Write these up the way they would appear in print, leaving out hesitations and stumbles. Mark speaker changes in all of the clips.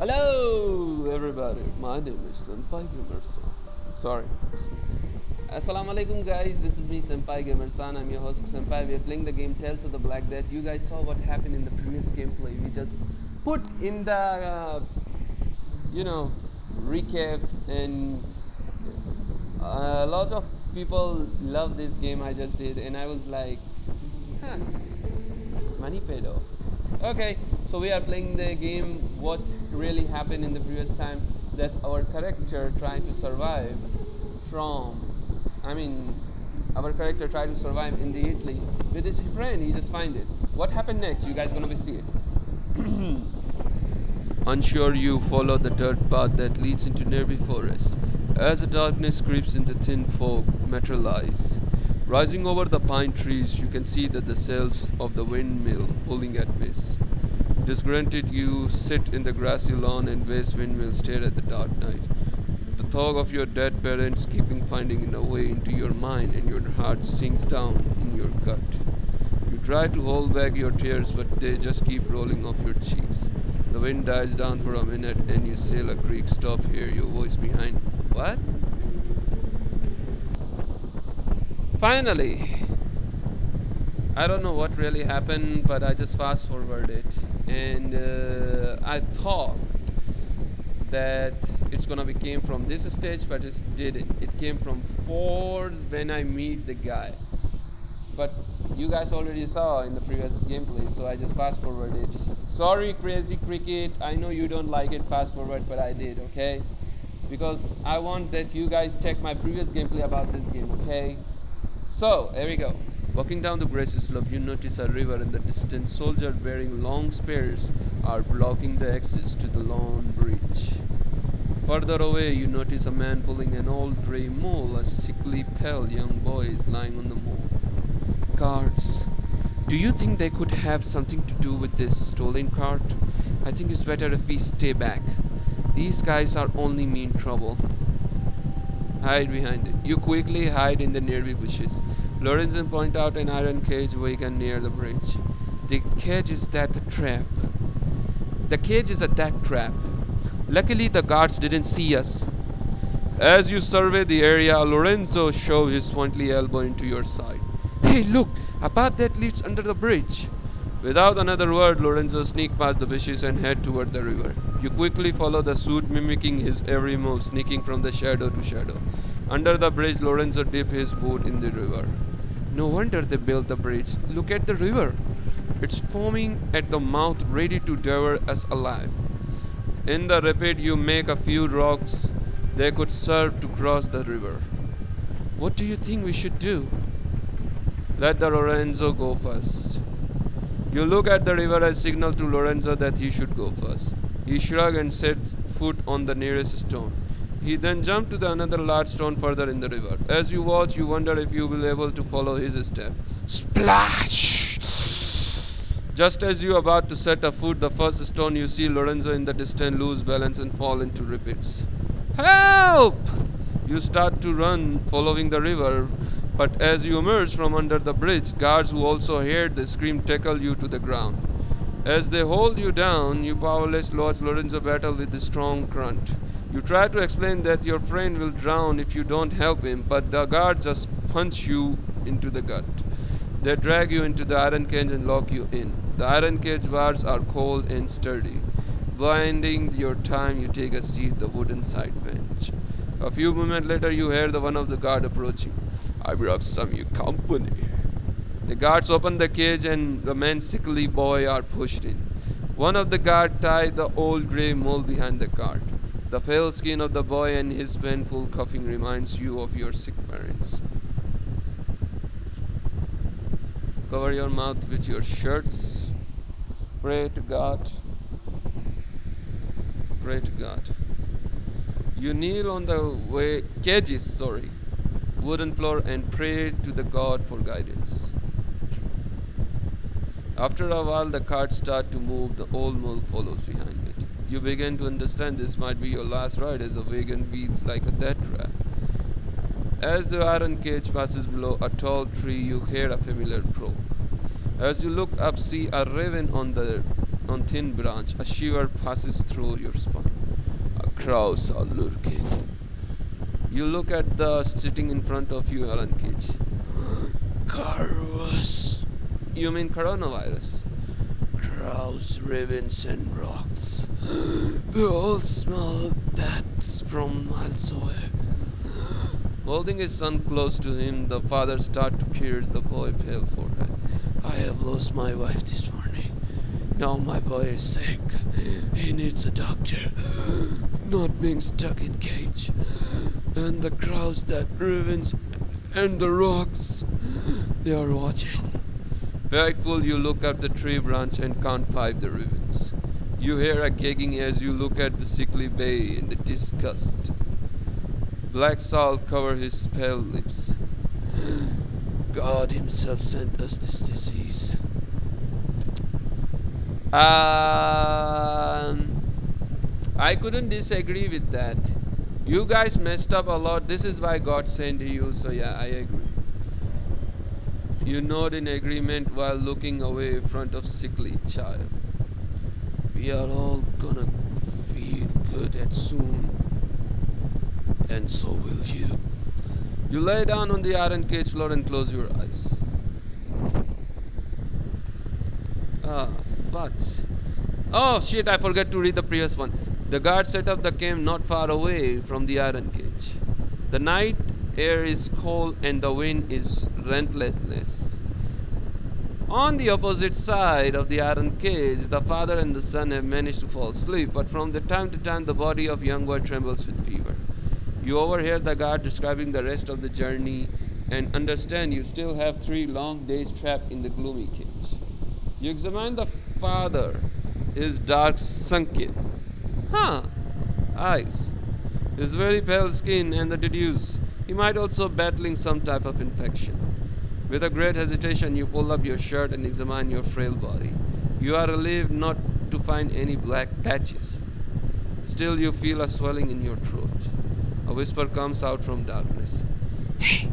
Speaker 1: Hello everybody, my name is Senpai Gamer-san. Sorry. Assalamu alaikum guys, this is me Senpai Gamer-san. I'm your host Senpai. We are playing the game Tales of the Black Death. You guys saw what happened in the previous gameplay. We just put in the recap, and a lot of people love this game I just did, and I was like, huh, money paid off. Okay, so we are playing the game. What really happened in the previous time, that our character tried to survive from, our character tried to survive in the Italy with his friend. He just find it. What happened next? You guys gonna be see it. Unsure, you follow the dirt path that leads into nearby forest. As the darkness creeps into thin fog materialize, rising over the pine trees, you can see that the sails of the windmill pulling at mist. Disgruntled, you sit in the grassy lawn and West Windmill stare at the dark night. The thought of your dead parents keeping finding a way into your mind, and your heart sinks down in your gut. You try to hold back your tears, but they just keep rolling off your cheeks. The wind dies down for a minute, and you sail a creek. Stop here, your voice behind. What? Finally! I don't know what really happened, but I just fast forwarded, and I thought that it's gonna be came from this stage, but it didn't. It came from 4 when I meet the guy. But you guys already saw in the previous gameplay, so I just fast forwarded. Sorry, Crazy Cricket, I know you don't like it fast forward, but I did, okay? Because I want that you guys check my previous gameplay about this game, okay? So, here we go. Walking down the grassy slope, you notice a river in the distance. Soldiers bearing long spears are blocking the access to the long bridge. Further away, you notice a man pulling an old grey mule. A sickly, pale young boy is lying on the mule. Guards. Do you think they could have something to do with this stolen cart? I think it's better if we stay back. These guys are only mean trouble. Hide behind it. You quickly hide in the nearby bushes. Lorenzen points out an iron cage wagon near the bridge. The cage is a death trap. Luckily, the guards didn't see us. As you survey the area, Lorenzo shoves his pointy elbow into your side. Hey, look! A path that leads under the bridge. Without another word, Lorenzo sneaks past the bushes and heads toward the river. You quickly follow the suit, mimicking his every move, sneaking from the shadow to shadow. Under the bridge, Lorenzo dips his boot in the river. No wonder they built the bridge. Look at the river. It's foaming at the mouth, ready to devour us alive. In the rapid, you make a few rocks they could serve to cross the river. What do you think we should do? Let the Lorenzo go first. You look at the river and signal to Lorenzo that he should go first. He shrugs and sets foot on the nearest stone. He then jumps to another large stone further in the river. As you watch, you wonder if you will be able to follow his step. Splash! Just as you are about to set a foot, the first stone, you see Lorenzo in the distance lose balance and fall into rapids. Help! You start to run, following the river, but as you emerge from under the bridge, guards who also heard the scream tackle you to the ground. As they hold you down, you powerless watch Lorenzo battle with the strong current. You try to explain that your friend will drown if you don't help him, but the guards just punch you into the gut. They drag you into the iron cage and lock you in. The iron cage bars are cold and sturdy. Biding your time, you take a seat the wooden side bench. A few moments later, you hear one of the guards approaching. I brought some you company. The guards open the cage and the man's sickly boy are pushed in. One of the guards tied the old grey mole behind the cart. The pale skin of the boy and his painful coughing reminds you of your sick parents. Cover your mouth with your shirts. Pray to God. Pray to God. You kneel on the wooden floor and pray to the God for guidance. After a while, the cart starts to move. The old mule follows behind it. You begin to understand this might be your last ride, as the wagon feels like a death trap. As the iron cage passes below a tall tree, you hear a familiar croak. As you look up, see a raven on thin branch. A shiver passes through your spine. Crows are lurking. You look at the sitting in front of you iron cage. Carvus. You mean coronavirus? Crows, ravens, and rocks. They all smell that from miles away. Holding his son close to him, the father starts to pierce the boy's pale forehead. I have lost my wife this morning. Now my boy is sick. He needs a doctor. Not being stuck in cage. And the crows, that ravens, and the rocks, they are watching. Frightful, you look up the tree branch and count 5 the ravens. You hear a gagging as you look at the sickly bay in the disgust. Black salt cover his pale lips. God himself sent us this disease. I couldn't disagree with that. You guys messed up a lot. This is why God sent you. So yeah, I agree. You nod in agreement while looking away in front of sickly child. We are all gonna feel good at soon. And so will you. You lay down on the iron cage floor and close your eyes. Fudge. Oh shit, I forgot to read the previous one. The guard set up the camp not far away from the iron cage. The night air is cold and the wind is relentless. On the opposite side of the iron cage, the father and the son have managed to fall asleep, but from the time to time the body of young boy trembles with fever. You overhear the guard describing the rest of the journey and understand you still have 3 long days trapped in the gloomy cage. You examine the father, his dark sunken eyes, his very pale skin, and the deduce he might also be battling some type of infection. With a great hesitation, you pull up your shirt and examine your frail body. You are relieved not to find any black patches. Still, you feel a swelling in your throat. A whisper comes out from darkness. Hey,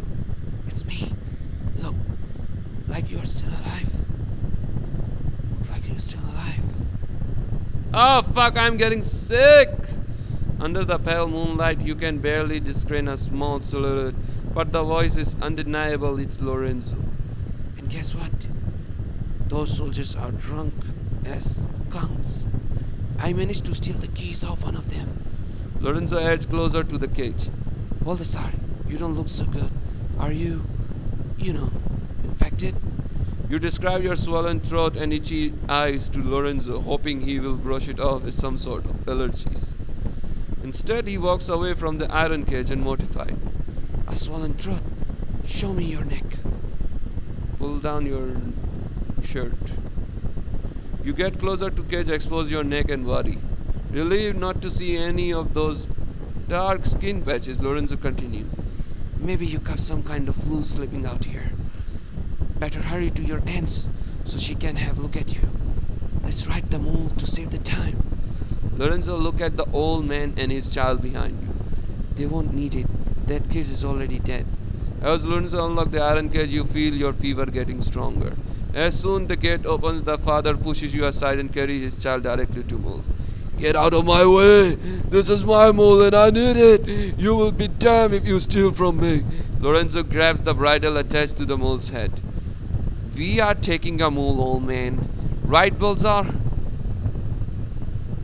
Speaker 1: it's me. Look, like you're still alive. Looks like you're still alive. Oh fuck, I'm getting sick! Under the pale moonlight, you can barely discern a small silhouette, but the voice is undeniable. It's Lorenzo. And guess what? Those soldiers are drunk as skunks. I managed to steal the keys off one of them. Lorenzo edged closer to the cage. Baldasar, you don't look so good. Are you, infected? You describe your swollen throat and itchy eyes to Lorenzo, hoping he will brush it off with some sort of allergies. Instead, he walks away from the iron cage and mortified. A swollen throat. Show me your neck. Pull down your shirt. You get closer to cage, expose your neck and body. Relieved not to see any of those dark skin patches, Lorenzo continued. Maybe you got some kind of flu slipping out here. Better hurry to your aunts so she can have a look at you. Let's ride the mule to save the time. Lorenzo looked at the old man and his child behind you. They won't need it. That kid is already dead. As Lorenzo unlocks the iron cage, you feel your fever getting stronger. As soon the gate opens, the father pushes you aside and carries his child directly to mule. Get out of my way! This is my mule and I need it! You will be damned if you steal from me! Lorenzo grabs the bridle attached to the mule's head. We are taking a mule, old man. Right, Baldasar?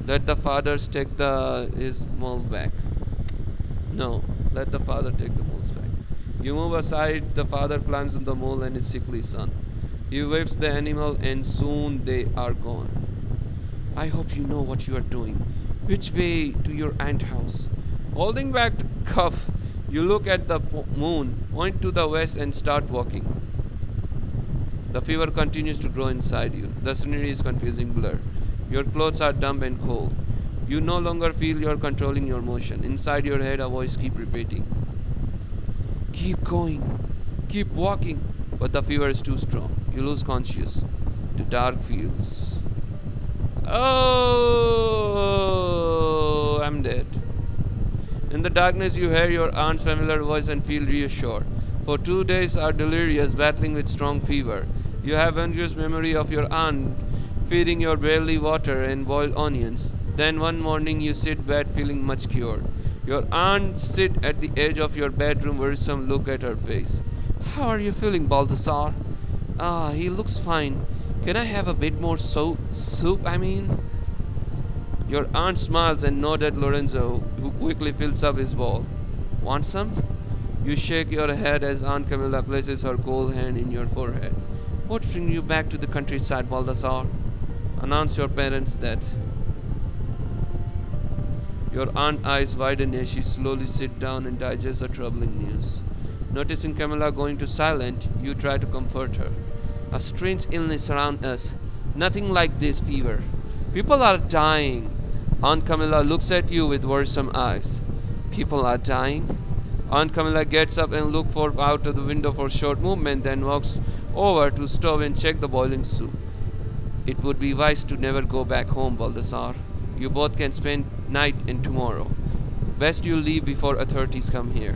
Speaker 1: Let the father take his mule back. No, let the father take the mule's back. You move aside, the father climbs on the mule and his sickly son. He whips the animal and soon they are gone. I hope you know what you are doing. Which way to your aunt's house? Holding back the cuff, you look at the moon, point to the west and start walking. The fever continues to grow inside you. The scenery is confusing blur. Your clothes are damp and cold. You no longer feel you're controlling your motion. Inside your head, a voice keeps repeating. Keep going. Keep walking. But the fever is too strong. You lose consciousness. The dark feels. Oh, I'm dead. In the darkness, you hear your aunt's familiar voice and feel reassured. For 2 days are delirious, battling with strong fever. You have endless memory of your aunt. feeding your barley water and boiled onions. Then one morning you sit bed feeling much cured. Your aunt sit at the edge of your bedroom, worrisome look at her face. How are you feeling, Baldasar? Ah, he looks fine. Can I have a bit more soup, I mean? Your aunt smiles and nods at Lorenzo, who quickly fills up his bowl. Want some? You shake your head as Aunt Camilla places her cold hand in your forehead. What brings you back to the countryside, Baldasar? Announce your parents' death. Your aunt's eyes widen as she slowly sits down and digests the troubling news. Noticing Camilla going to silent, you try to comfort her. A strange illness around us. Nothing like this fever. People are dying. Aunt Camilla looks at you with worrisome eyes. People are dying? Aunt Camilla gets up and looks out of the window for a short movement, then walks over to stove and check the boiling soup. It would be wise to never go back home, Baldasar. You both can spend night and tomorrow. Best you leave before authorities come here.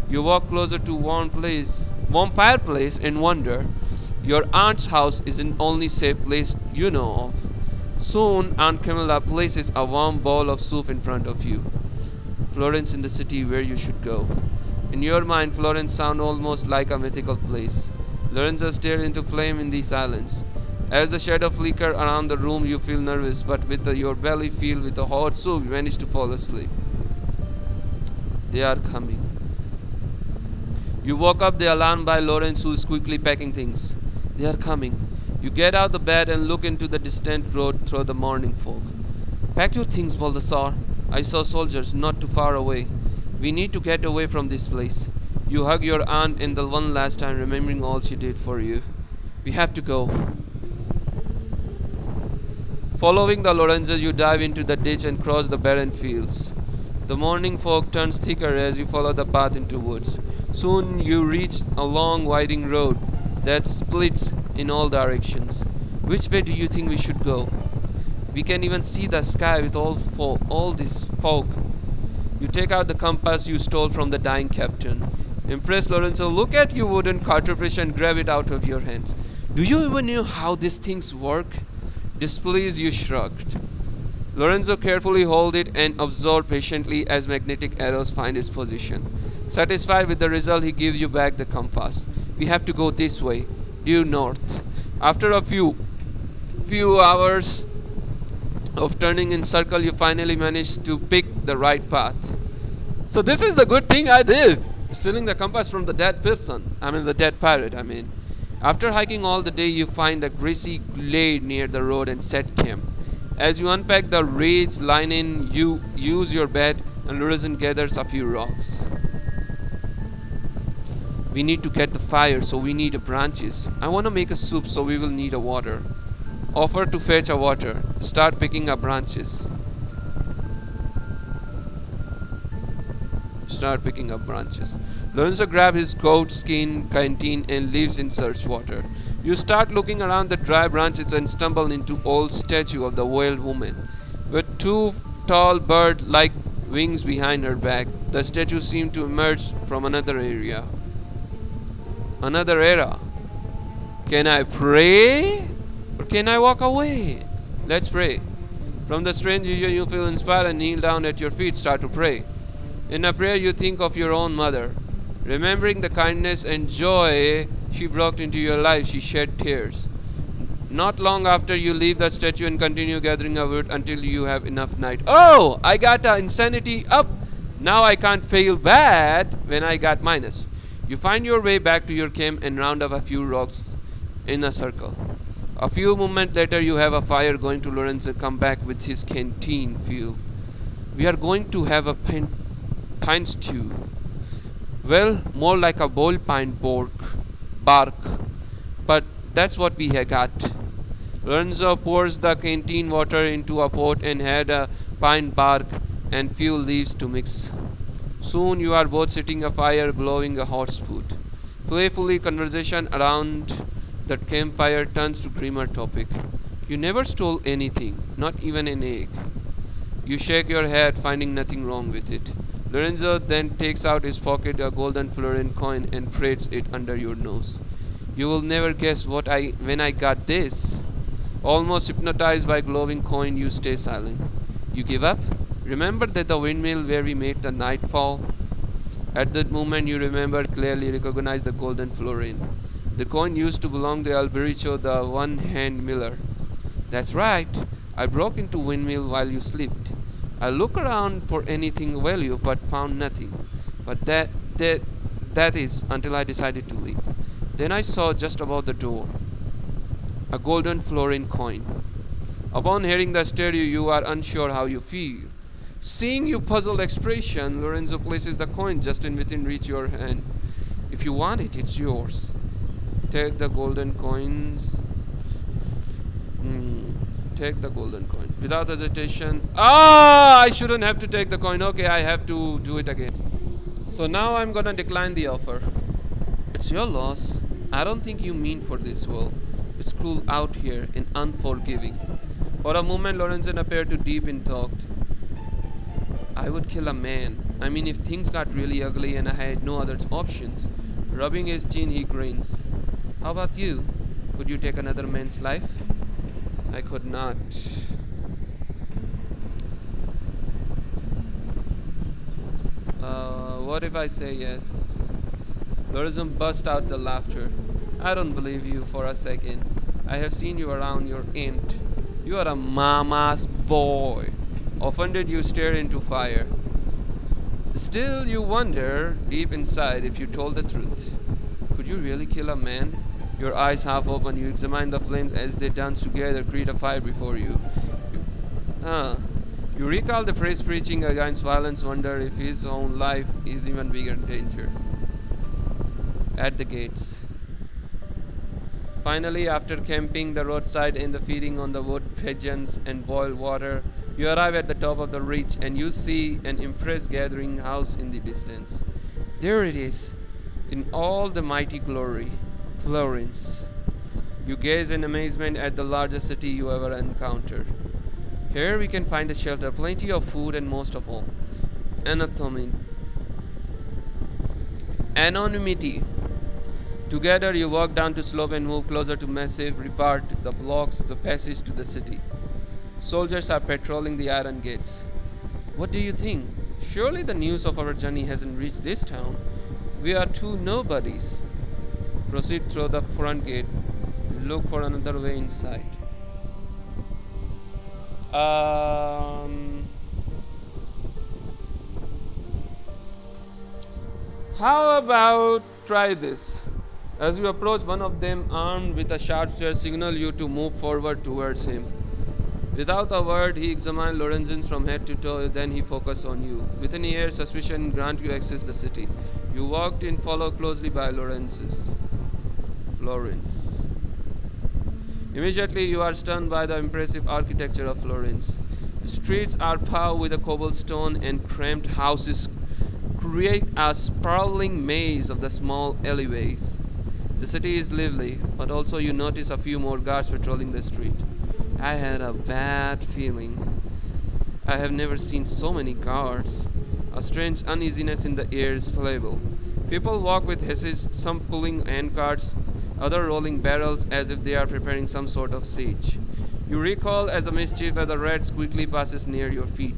Speaker 1: You walk closer to warm fireplace and wonder. Your aunt's house is the only safe place you know of. Soon Aunt Camilla places a warm bowl of soup in front of you. Florence in the city where you should go. In your mind, Florence sounds almost like a mythical place. Lorenzo stares into flame in the silence. As the shadow flickers around the room, you feel nervous, but with your belly filled with the hot soup, you manage to fall asleep. They are coming. You woke up the alarm by Lawrence, who is quickly packing things. They are coming. You get out of bed and look into the distant road through the morning fog. Pack your things, Baldasar. I saw soldiers not too far away. We need to get away from this place. You hug your aunt and the one last time, remembering all she did for you. We have to go. Following the Lorenzo, you dive into the ditch and cross the barren fields. The morning fog turns thicker as you follow the path into woods. Soon you reach a long winding road that splits in all directions. Which way do you think we should go? We can even see the sky with all this fog. You take out the compass you stole from the dying captain. Impressed, Lorenzo look at your wooden cartridge and grab it out of your hands. Do you even know how these things work? Displeased, you shrugged. Lorenzo carefully holds it and observes patiently as magnetic arrows find its position. Satisfied with the result, he gives you back the compass. We have to go this way, due north. After a few hours of turning in circle, you finally manage to pick the right path. So this is the good thing I did, stealing the compass from the dead pirate. After hiking all the day, you find a grassy glade near the road and set camp. As you unpack the rage linen, you use your bed, and Lorenzo gathers a few rocks. We need to get the fire, so we need branches. I want to make a soup, so we will need a water. Offer to fetch a water. Start picking up branches. Lorenzo grabs his goat skin canteen and leaves in search water. You start looking around the dry branches and stumble into old statue of the wailed woman. With two tall bird-like wings behind her back, the statue seemed to emerge from another era. Can I pray? Or can I walk away? Let's pray. From the strange vision, you feel inspired and kneel down at your feet, start to pray. In a prayer, you think of your own mother. Remembering the kindness and joy she brought into your life, she shed tears. Not long after, you leave the statue and continue gathering wood until you have enough night. Oh, I got insanity up. Now I can't fail bad when I got minus. You find your way back to your camp and round up a few rocks in a circle. A few moments later, you have a fire going to Lorenzo come back with his canteen fuel. We are going to have a pine stew. Well, more like a boiled pine bark. But that's what we have got. Lorenzo pours the canteen water into a pot and add a pine bark and few leaves to mix. Soon you are both sitting a fire glowing a hot spit. Playfully conversation around the campfire turns to grimmer topic. You never stole anything, not even an egg. You shake your head, finding nothing wrong with it. Lorenzo then takes out his pocket a golden florin coin and parades it under your nose. You will never guess when I got this. Almost hypnotized by glowing coin, you stay silent. You give up? Remember that the windmill where we made the nightfall? At that moment you remember clearly recognize the golden florin. The coin used to belong to Alberico, the one-hand miller. That's right. I broke into windmill while you slept. I looked around for anything of value but found nothing. But that is until I decided to leave. Then I saw just above the door a golden florin coin. Upon hearing the stereo, you are unsure how you feel. Seeing your puzzled expression, Lorenzo places the coin just in within reach your hand. If you want it, it's yours. Take the golden coins. Take the golden coin. Without hesitation. I shouldn't have to take the coin. Okay, I have to do it again. So now I'm gonna decline the offer. It's your loss. I don't think you mean for this world. It's cruel out here and unforgiving. For a moment, Lorenzen appeared too deep in thought. I would kill a man. I mean, if things got really ugly and I had no other options. Rubbing his chin, he grins. How about you? Could you take another man's life? I could not. What if I say yes? Lorenzen burst out the laughter. I don't believe you for a second. I have seen you around your aunt. You are a mama's boy. Offended, you stare into fire. Still, you wonder deep inside if you told the truth. Could you really kill a man? Your eyes half open, you examine the flames as they dance together, create a fire before you. You recall the priest preaching against violence, wonder if his own life is even bigger danger. At the gates. Finally, after camping the roadside and the feeding on the wood pigeons and boiled water, you arrive at the top of the ridge and you see an impressed gathering house in the distance. There it is, in all the mighty glory, Florence. You gaze in amazement at the largest city you ever encountered. Here we can find a shelter, plenty of food, and most of all, anonymity. Together you walk down to slope and move closer to massive rampart that blocks the passage to the city. Soldiers are patrolling the iron gates. What do you think? Surely the news of our journey hasn't reached this town. We are two nobodies. Proceed through the front gate. Look for another way inside. How about try this? As you approach, one of them, armed with a sharp spear, signals you to move forward towards him. Without a word, he examines Lorenzen from head to toe, then he focuses on you. With an air suspicion, grant you access the city. You walked in, followed closely by Lawrence. Immediately, you are stunned by the impressive architecture of Florence. The streets are paved with cobblestone and cramped houses create a sprawling maze of the small alleyways. The city is lively, but also you notice a few more guards patrolling the street. I had a bad feeling. I have never seen so many guards. A strange uneasiness in the air is palpable. People walk with haste, some pulling handcarts, others rolling barrels as if they are preparing some sort of siege. You recall as a mischief as the rats quickly passes near your feet.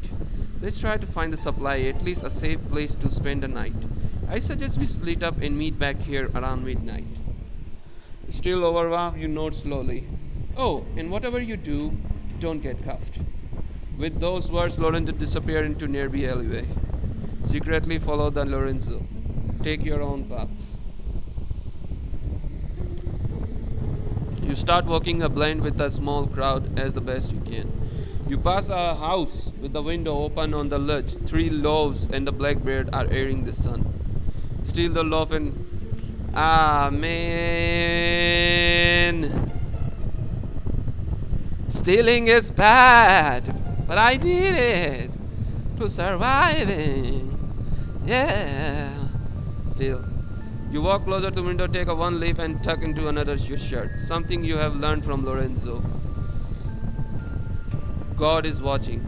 Speaker 1: Let's try to find a supply, at least a safe place to spend the night. I suggest we split up and meet back here around midnight. Still overwhelmed, you nod slowly. Oh, and whatever you do, don't get cuffed. With those words, Lorenzo disappeared into nearby alleyway. Secretly follow the Lorenzo. Take your own path. You start walking a blind with a small crowd as the best you can. You pass a house with the window open on the ledge. 3 loaves and the blackbird are airing the sun. Steal the loaf and man. Stealing is bad, but I need it to surviving. Yeah. Still. You walk closer to the window, take a one leaf and tuck into another your shirt. Something you have learned from Lorenzo. God is watching.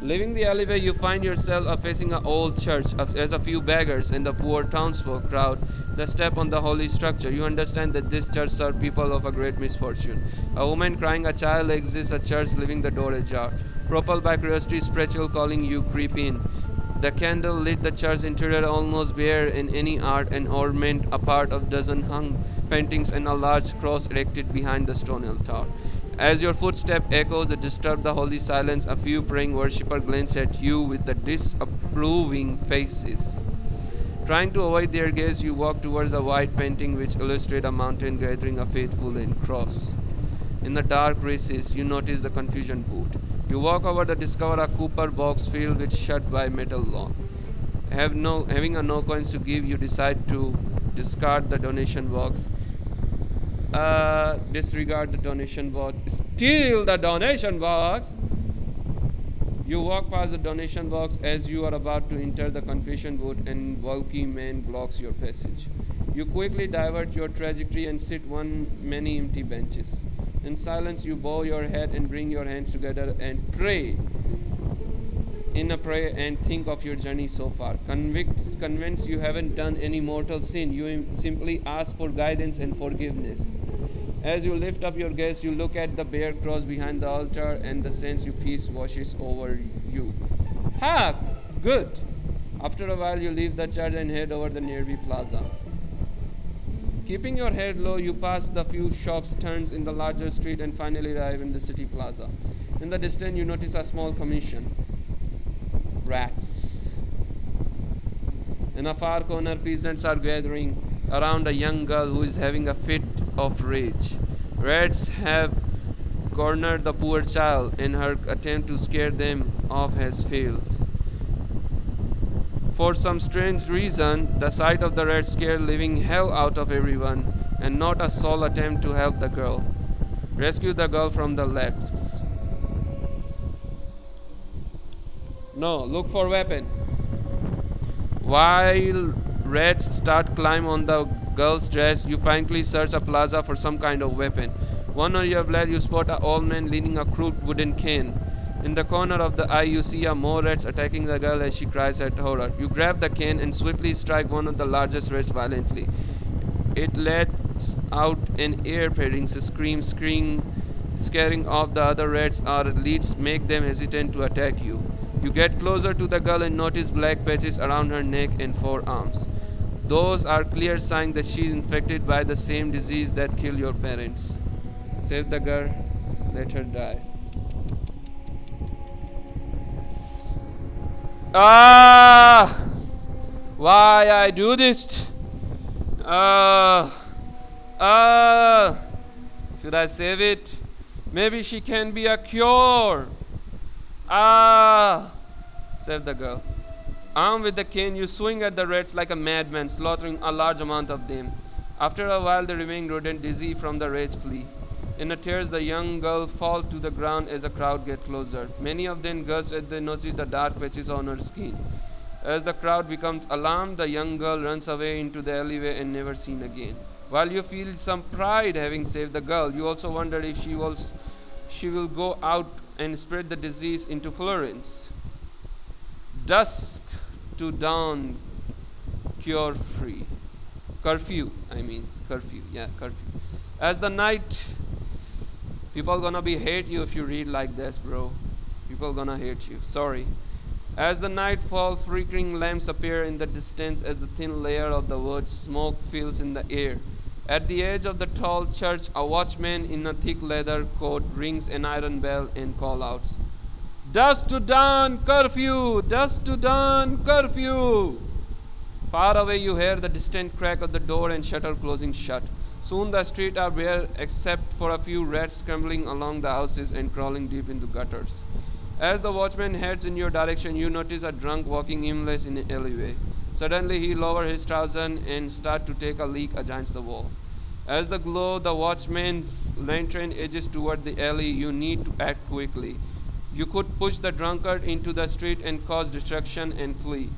Speaker 1: Leaving the alleyway, you find yourself facing an old church as a few beggars and the poor townsfolk crowd the step on the holy structure. You understand that this church serves people of a great misfortune. A woman crying a child exits a church, leaving the door ajar. Propelled by curiosity, spiritual calling, you creep in. The candle lit the church interior almost bare in any art and ornament, a part of dozen hung paintings and a large cross erected behind the stone altar. As your footstep echoes to disturb the holy silence, a few praying worshippers glance at you with the disapproving faces. Trying to avoid their gaze, you walk towards a white painting which illustrates a mountain gathering a faithful and cross. In the dark recess, you notice the confusion booth. You walk over to discover a copper box filled with shut by metal lock. Having a no coins to give, you decide to discard the donation box. Disregard the donation box. Steal the donation box! You walk past the donation box as you are about to enter the confession booth and bulky man blocks your passage. You quickly divert your trajectory and sit on many empty benches. In silence, you bow your head and bring your hands together and pray. In a prayer and think of your journey so far. Convinced you haven't done any mortal sin, you simply ask for guidance and forgiveness. As you lift up your gaze, you look at the bare cross behind the altar and the sense of peace washes over you. Ha! Good! After a while, you leave the church and head over the nearby plaza. Keeping your head low, you pass the few shops, turns in the larger street, and finally arrive in the city plaza. In the distance, you notice a small commission. Rats. In a far corner, peasants are gathering around a young girl who is having a fit of rage. Rats have cornered the poor child, and her attempt to scare them off has failed. For some strange reason, the sight of the rats scared living hell out of everyone, and not a soul attempt to help the girl. Rescue the girl from the rats. No, look for weapon. While rats start climb on the girl's dress, you frankly search a plaza for some kind of weapon. 1 year later, you spot an old man leaning a crude wooden cane. In the corner of the eye, you see more rats attacking the girl as she cries at horror. You grab the cane and swiftly strike one of the largest rats violently. It lets out an ear-piercing scream, scaring off the other rats, or at least make them hesitant to attack you. You get closer to the girl and notice black patches around her neck and forearms. Those are clear signs that she is infected by the same disease that killed your parents. Save the girl, let her die. Ah! Why I do this? Should I save it? Maybe she can be a cure. Save the girl. Armed with the cane, you swing at the rats like a madman, slaughtering a large amount of them. After a while, the remaining rodent, dizzy from the rage, flee. In a tears, the young girl falls to the ground as the crowd gets closer. Many of them gasp as they notice the dark patches on her skin. As the crowd becomes alarmed, the young girl runs away into the alleyway and never seen again. While you feel some pride having saved the girl, you also wonder if she will go out and spread the disease into Florence. Dusk to dawn, curfew. Curfew. As the night, people gonna be hate you if you read like this, bro. People gonna hate you. Sorry. As the night falls, flickering lamps appear in the distance as the thin layer of the wood smoke fills in the air. At the edge of the tall church, a watchman in a thick leather coat rings an iron bell and calls out, "Dusk to dawn, curfew! Dusk to dawn, curfew!" Far away you hear the distant crack of the door and shutter closing shut. Soon the streets are bare except for a few rats scrambling along the houses and crawling deep into gutters. As the watchman heads in your direction, you notice a drunk walking aimless in an alleyway. Suddenly he lowers his trousers and starts to take a leak against the wall. As the watchman's lantern edges toward the alley, you need to act quickly. You could push the drunkard into the street and cause destruction and flee,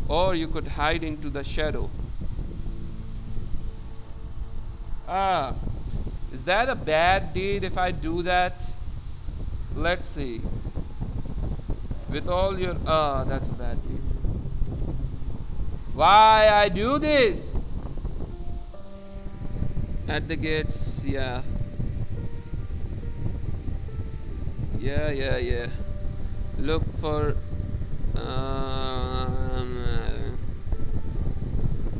Speaker 1: or you could hide into the shadow. Is that a bad deed if I do that? Let's see. With all your... Ah, that's a bad deed. Why I do this? At the gates, yeah. Yeah. Look for...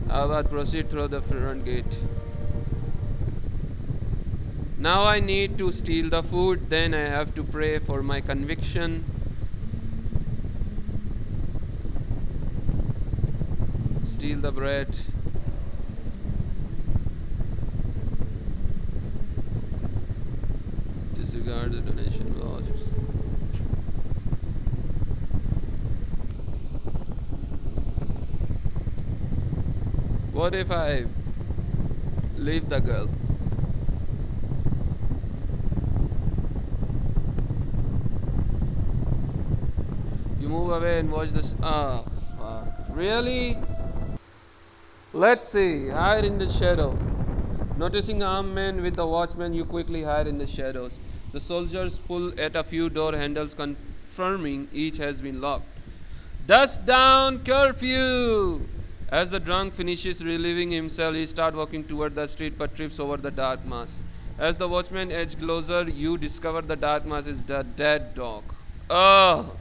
Speaker 1: how about proceed through the front gate? Now I need to steal the food, then I have to pray for my conviction. Steal the bread. Disregard the donation vouchers. What if I leave the girl? You move away and watch this. Ah, fuck. Really? Let's see. Hide in the shadow. Noticing armed men with the watchman, you quickly hide in the shadows. The soldiers pull at a few door handles, confirming each has been locked. Dusk down, curfew! As the drunk finishes relieving himself, he starts walking toward the street but trips over the dark mass. As the watchman edges closer, you discover the dark mass is the dead dog. Oh!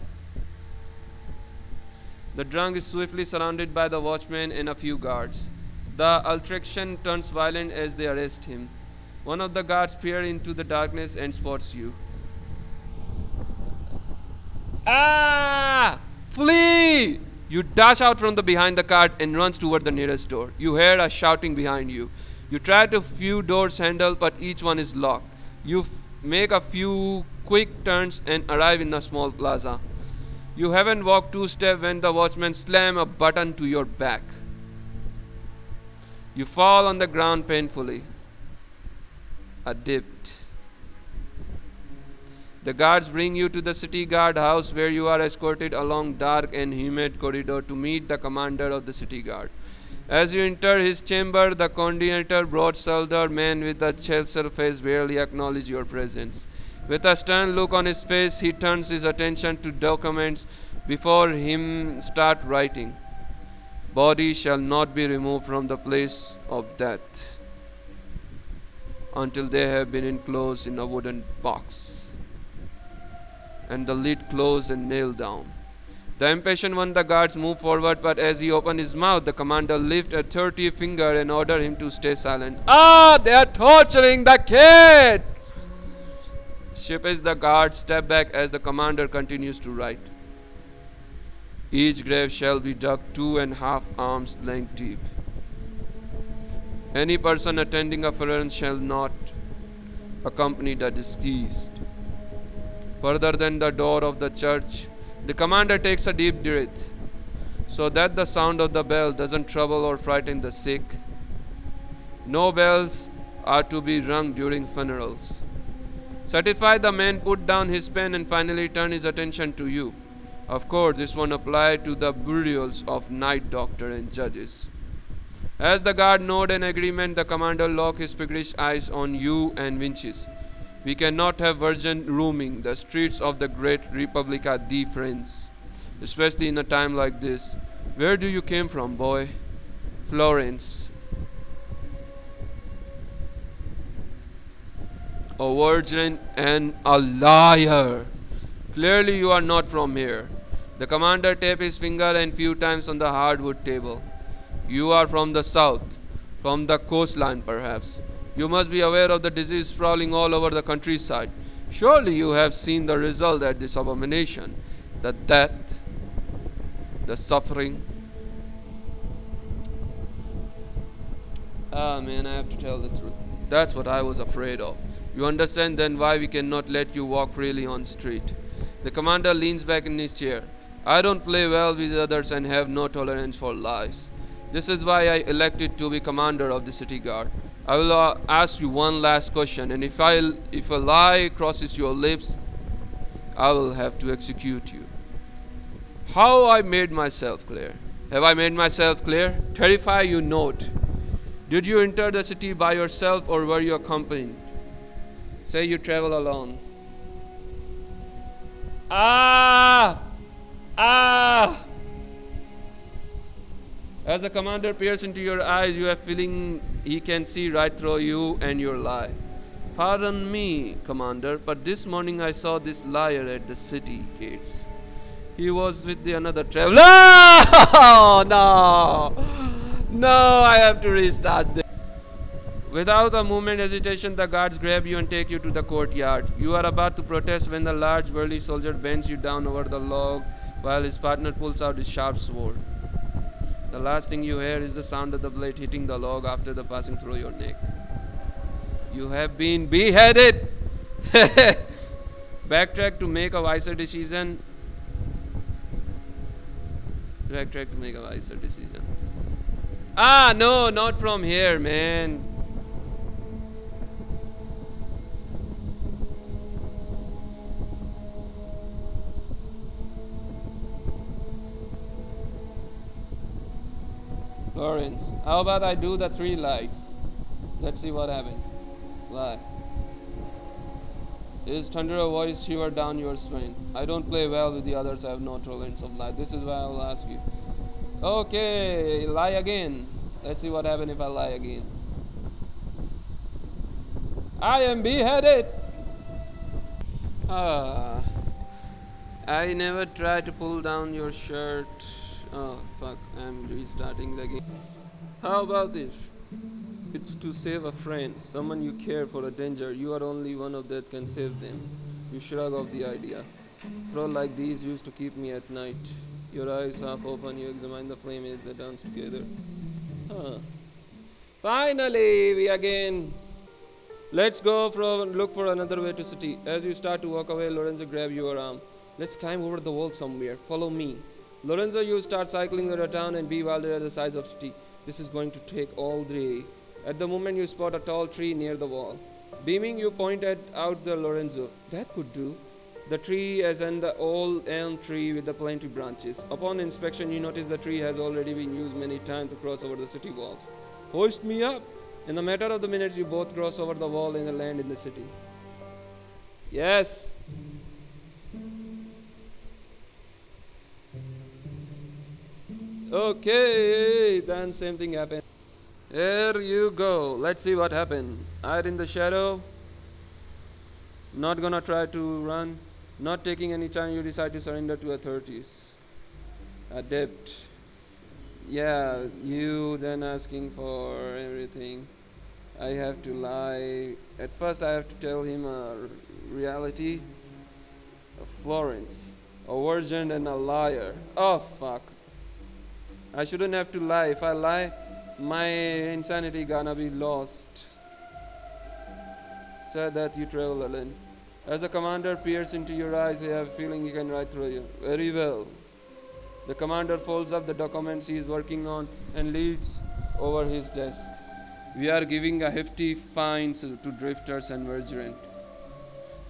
Speaker 1: The drunk is swiftly surrounded by the watchman and a few guards. The altercation turns violent as they arrest him. One of the guards peers into the darkness and spots you. Ah! Flee! You dash out from behind the cart and runs toward the nearest door. You hear a shouting behind you. You try to few doors handle, but each one is locked. You make a few quick turns and arrive in a small plaza. You haven't walked 2 steps when the watchman slams a button to your back. You fall on the ground painfully. Dipped. The guards bring you to the city guard house where you are escorted along dark and humid corridor to meet the commander of the city guard. As you enter his chamber, the coordinator, broad-shouldered man with a chiseled face, barely acknowledges your presence. With a stern look on his face, he turns his attention to documents before him start writing. Body shall not be removed from the place of death until they have been enclosed in a wooden box and the lid closed and nailed down. The impatient one, the guards move forward, but as he opens his mouth, the commander lifts a 30 finger and orders him to stay silent. Ah, they are torturing the kid! Sheepish, the guards step back as the commander continues to write. Each grave shall be dug 2.5 arms length deep. Any person attending a funeral shall not accompany the deceased further than the door of the church. The commander takes a deep breath so that the sound of the bell doesn't trouble or frighten the sick. No bells are to be rung during funerals. Satisfied, the man put down his pen and finally turned his attention to you. Of course, this one applied to the burials of night doctor and judges. As the guard nod in agreement, the commander locks his piggish eyes on you and winches. We cannot have virgin roaming the streets of the great republic at thee, friends, especially in a time like this. Where do you came from, boy? Florence. A virgin and a liar. Clearly you are not from here. The commander tapped his finger and few times on the hardwood table. You are from the south, from the coastline perhaps. You must be aware of the disease sprawling all over the countryside. Surely you have seen the result at this abomination. The death, the suffering. Ah man, I have to tell the truth. That's what I was afraid of. You understand then why we cannot let you walk freely on street. The commander leans back in his chair. I don't play well with others and have no tolerance for lies. This is why I elected to be commander of the city guard. I will ask you one last question, and if a lie crosses your lips, I will have to execute you. How I made myself clear? Have I made myself clear? Terrify you note. Did you enter the city by yourself or were you accompanied? Say you travel alone. Ah! Ah! As the commander peers into your eyes, you have feeling he can see right through you and your lie. Pardon me, commander, but this morning I saw this liar at the city gates. He was with the another traveler. Oh, no! No, I have to restart this. Without a moment hesitation, the guards grab you and take you to the courtyard. You are about to protest when the large burly soldier bends you down over the log while his partner pulls out his sharp sword. The last thing you hear is the sound of the blade hitting the log after the passing through your neck. You have been beheaded! Backtrack to make a wiser decision. Backtrack to make a wiser decision. Ah, no, not from here, man. Lawrence, how about I do the 3 lights? Let's see what happens. Lie. His thunder of voice shiver down your spine. I don't play well with the others. I have no tolerance of lie. This is why I'll ask you. Okay, lie again. Let's see what happens if I lie again. I am beheaded. Ah, I never try to pull down your shirt. Oh fuck, I'm restarting the game. How about this? It's to save a friend, someone you care for a danger. You are only one of that can save them. You shrug off the idea. Throw like these used to keep me at night. Your eyes half open, you examine the flame as they dance together. Huh. Finally, we again. Let's go look for another way to city. As you start to walk away, Lorenzo grabs your arm. Let's climb over the wall somewhere. Follow me. Lorenzo, you start cycling around town and be bewildered at the size of city. This is going to take all day. At the moment, you spot a tall tree near the wall. Beaming, you point out the Lorenzo. That could do. The tree is an old elm tree with the plenty branches. Upon inspection, you notice the tree has already been used many times to cross over the city walls. Hoist me up. In a matter of the minutes, you both cross over the wall and land in the city. Yes. Okay, then same thing happened. Here you go. Let's see what happened. Hide in the shadow. Not gonna try to run. Not taking any chance, you decide to surrender to authorities. Adept. Yeah, you then asking for everything. I have to lie. At first I have to tell him a reality. A Florence. A virgin and a liar. Oh fuck. I shouldn't have to lie. If I lie, my insanity gonna be lost. Said that you travel alone. As the commander peers into your eyes, you have a feeling he can write through you. Very well. The commander folds up the documents he is working on and leads over his desk. We are giving a hefty fine to drifters and vagrants.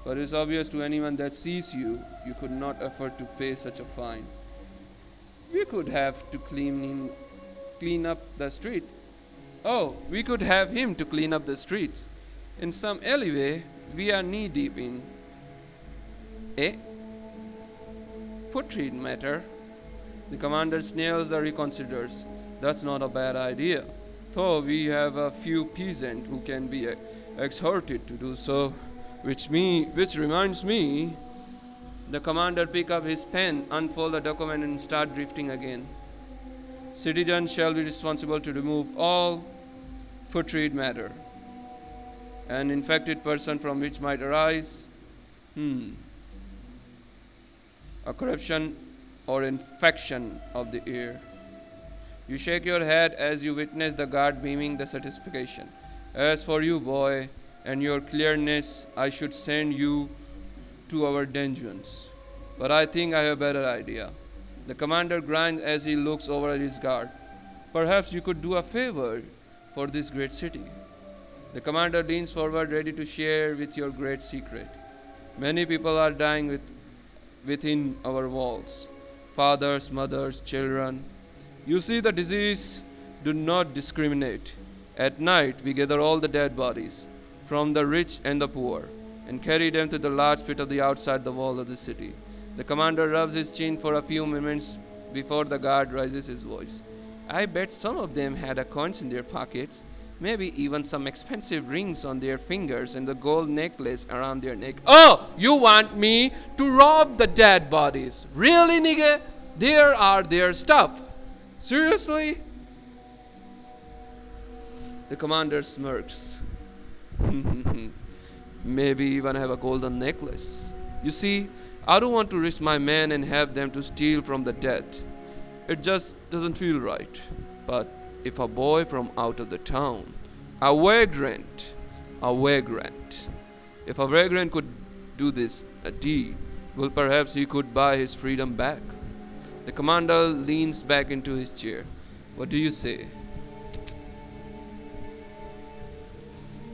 Speaker 1: But it's obvious to anyone that sees you, you could not afford to pay such a fine. We could have to clean up the street. Oh, we could have him to clean up the streets. In some alleyway we are knee deep in. Eh? Portrait matter. The commander sneers or reconsiders. That's not a bad idea. Though we have a few peasants who can be exhorted to do so. Which reminds me. The commander pick up his pen, unfold the document and start drifting again. Citizens shall be responsible to remove all putrid matter. An infected person from which might arise a corruption or infection of the ear. You shake your head as you witness the guard beaming the certification. As for you, boy, and your clearness, I should send you to our dungeons. But I think I have a better idea. The commander grins as he looks over at his guard. Perhaps you could do a favor for this great city. The commander leans forward, ready to share with your great secret. Many people are dying within our walls. Fathers, mothers, children. You see, the disease do not discriminate. At night, we gather all the dead bodies, from the rich and the poor, and carry them to the large pit of the outside the wall of the city. The commander rubs his chin for a few moments before the guard raises his voice. I bet some of them had a coins in their pockets, maybe even some expensive rings on their fingers and the gold necklace around their neck. Oh, you want me to rob the dead bodies? Really, nigga? There are their stuff. Seriously? The commander smirks. Maybe even have a golden necklace. You see, I don't want to risk my men and have them to steal from the dead. It just doesn't feel right. But if a boy from out of the town, a vagrant, if a vagrant could do this a deed, well, perhaps he could buy his freedom back. The commander leans back into his chair. What do you say?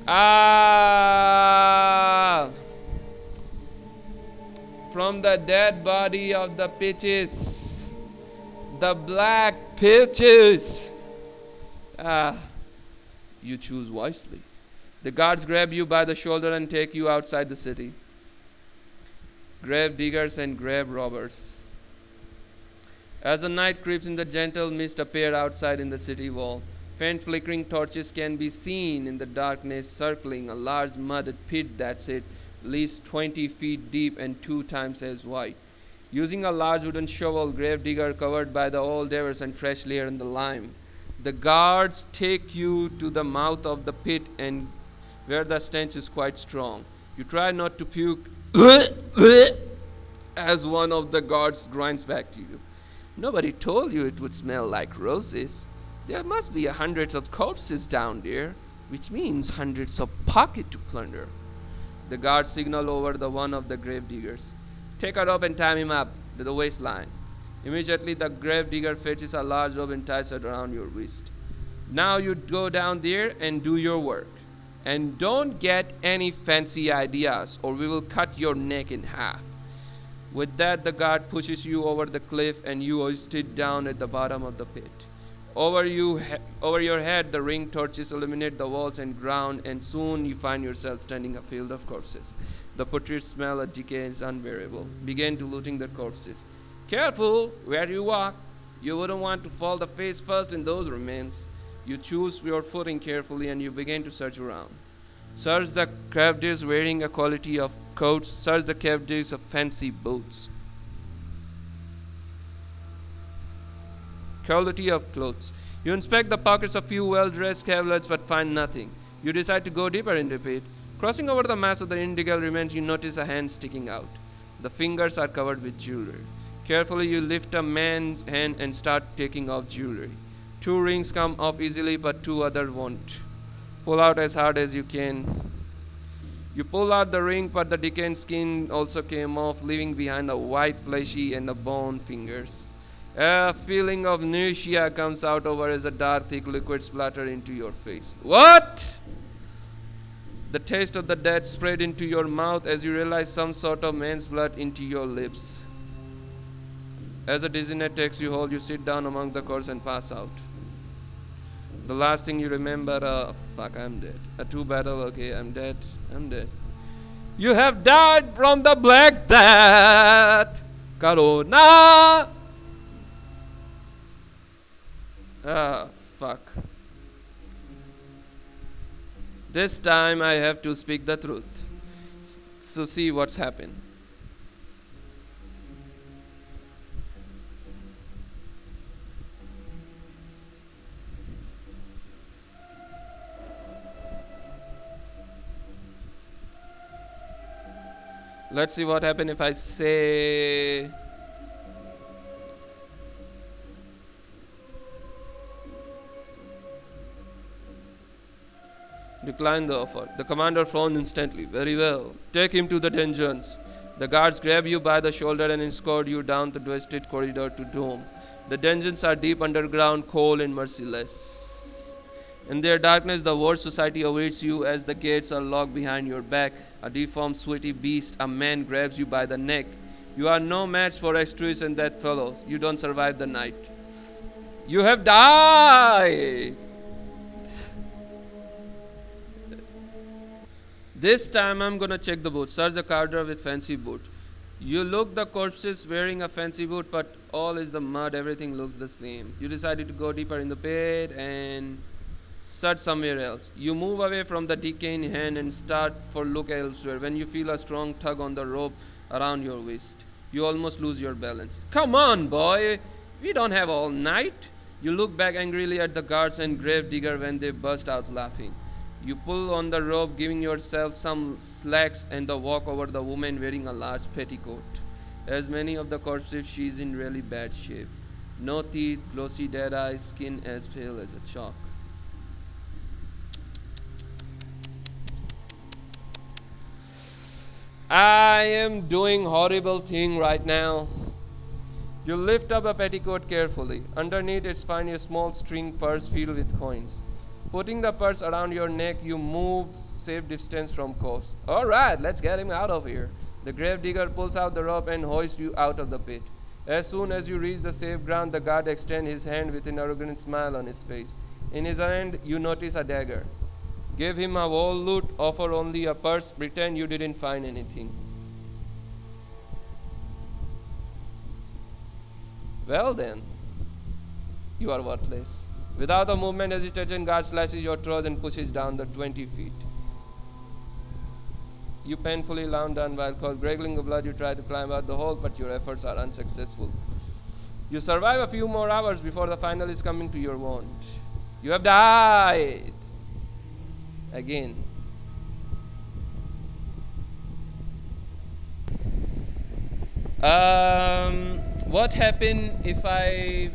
Speaker 1: Ah! From the dead body of the pitches, the black pitches. Ah, you choose wisely. The guards grab you by the shoulder and take you outside the city. Grave diggers and grave robbers. As the night creeps in, the gentle mist appears outside in the city wall. Faint flickering torches can be seen in the darkness circling a large mud pit that's at least 20 feet deep and 2 times as wide. Using a large wooden shovel, gravedigger covered by the old devils and freshly earned the lime, the guards take you to the mouth of the pit and where the stench is quite strong. You try not to puke as one of the guards grinds back to you. Nobody told you it would smell like roses. There must be hundreds of corpses down there, which means hundreds of pockets to plunder. The guards signal over the one of the grave diggers. Take a rope and tie him up to the waistline. Immediately the grave digger fetches a large rope and ties it around your waist. Now you go down there and do your work. And don't get any fancy ideas or we will cut your neck in half. With that, the guard pushes you over the cliff and you hoisted down at the bottom of the pit. Over your head, the ring torches illuminate the walls and ground, and soon you find yourself standing a field of corpses. The putrid smell of decay is unbearable. Begin to looting the corpses. Careful where you walk. You wouldn't want to fall the face first in those remains. You choose your footing carefully and you begin to search around. Search the captives wearing a quality of coats. Search the captives of fancy boots. Quality of clothes. You inspect the pockets of few well-dressed cavaliers but find nothing. You decide to go deeper into the pit. Crossing over the mass of the indigo remains, you notice a hand sticking out. The fingers are covered with jewelry. Carefully you lift a man's hand and start taking off jewelry. 2 rings come off easily but 2 others won't. Pull out as hard as you can. You pull out the ring but the decayed skin also came off, leaving behind a white fleshy and a bone fingers. A feeling of nausea comes out over as a dark thick liquid splatters into your face. What? The taste of the dead spread into your mouth as you realize some sort of man's blood into your lips. As a dizziness takes you hold, you sit down among the corpses and pass out. The last thing you remember, fuck, I'm dead. Too bad, okay, I'm dead. You have died from the Black Death. Corona. Fuck. This time I have to speak the truth. So see what's happened. Let's see what happened if I say decline the offer. The commander frowned instantly. Very well. Take him to the dungeons. The guards grab you by the shoulder and escort you down the twisted corridor to Dome. The dungeons are deep underground, cold and merciless. In their darkness, the worst society awaits you as the gates are locked behind your back. A deformed, sweaty beast, a man grabs you by the neck. You are no match for Extruis and that fellow. You don't survive the night. You have died! This time I'm gonna check the boots. Search the corridor with fancy boots. You look the corpses wearing a fancy boot, but all is the mud, everything looks the same. You decided to go deeper in the pit and search somewhere else. You move away from the decaying hand and start for look elsewhere when you feel a strong tug on the rope around your waist. You almost lose your balance. Come on, boy! We don't have all night. You look back angrily at the guards and grave digger when they burst out laughing. You pull on the rope, giving yourself some slacks, and the walk over the woman wearing a large petticoat. As many of the corpses, she is in really bad shape. No teeth, glossy dead eyes, skin as pale as a chalk. I am doing horrible thing right now. You lift up a petticoat carefully. Underneath it find a small string purse filled with coins. Putting the purse around your neck, you move safe distance from corpse. All right, let's get him out of here. The grave digger pulls out the rope and hoists you out of the pit. As soon as you reach the safe ground, the guard extends his hand with an arrogant smile on his face. In his hand, you notice a dagger. Give him a whole loot, offer only a purse, pretend you didn't find anything. Well then, you are worthless. Without a movement, hesitation, guard slashes your throat and pushes down the 20 feet. You painfully lie down while gurgling the blood. You try to climb out the hole, but your efforts are unsuccessful. You survive a few more hours before the final is coming to your wound. You have died. Again. What happens if I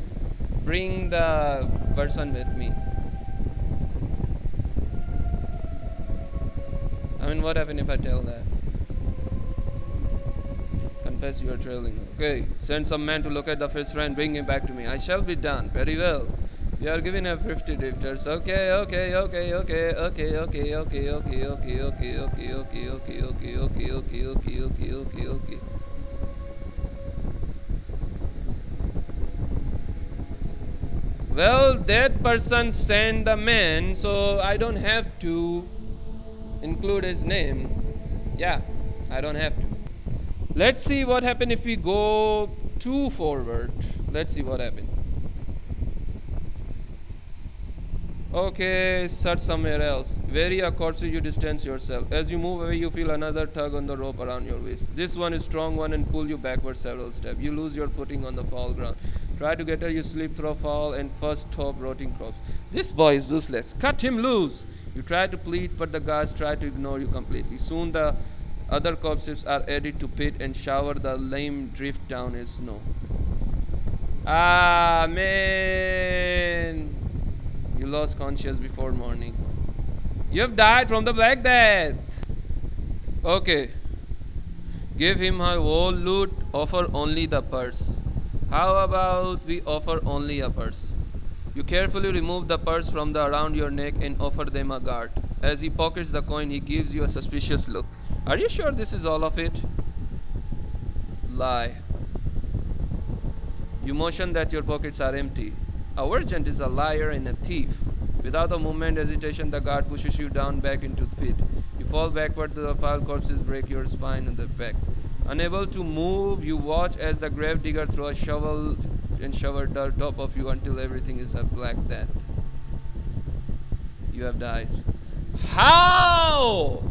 Speaker 1: bring the person with me? I mean, what happens if I tell that? Confess you are trailing. Okay, send some man to locate the fish and bring him back to me. I shall be done. Very well. You are given a 50 drifters. Okay. Well, that person sent the man, so I don't have to include his name. Yeah, I don't have to. Let's see what happens if we go too forward. Let's see what happens. Okay, search somewhere else. Vary a corpse, you distance yourself. As you move away, you feel another tug on the rope around your waist. This one is strong one and pull you backward several steps. You lose your footing on the fall ground. Try to get her, you slip through a fall and first top rotting corpse. This boy is useless. Cut him loose. You try to plead, but the guards try to ignore you completely. Soon the other corpses are added to pit and shower the lame drift down as snow. Ah, man. You lost conscious before morning. You have died from the Black Death. Okay. Give him her whole loot, offer only the purse. How about we offer only a purse? You carefully remove the purse from around your neck and offer them a guard. As he pockets the coin, he gives you a suspicious look. Are you sure this is all of it? Lie. You motion that your pockets are empty. A merchant is a liar and a thief. Without a moment hesitation, the guard pushes you down back into the pit. You fall backward to the pile corpses, break your spine in the back. Unable to move, you watch as the grave digger throws a shovel and shower dirt top of you until everything is a black death. You have died. How?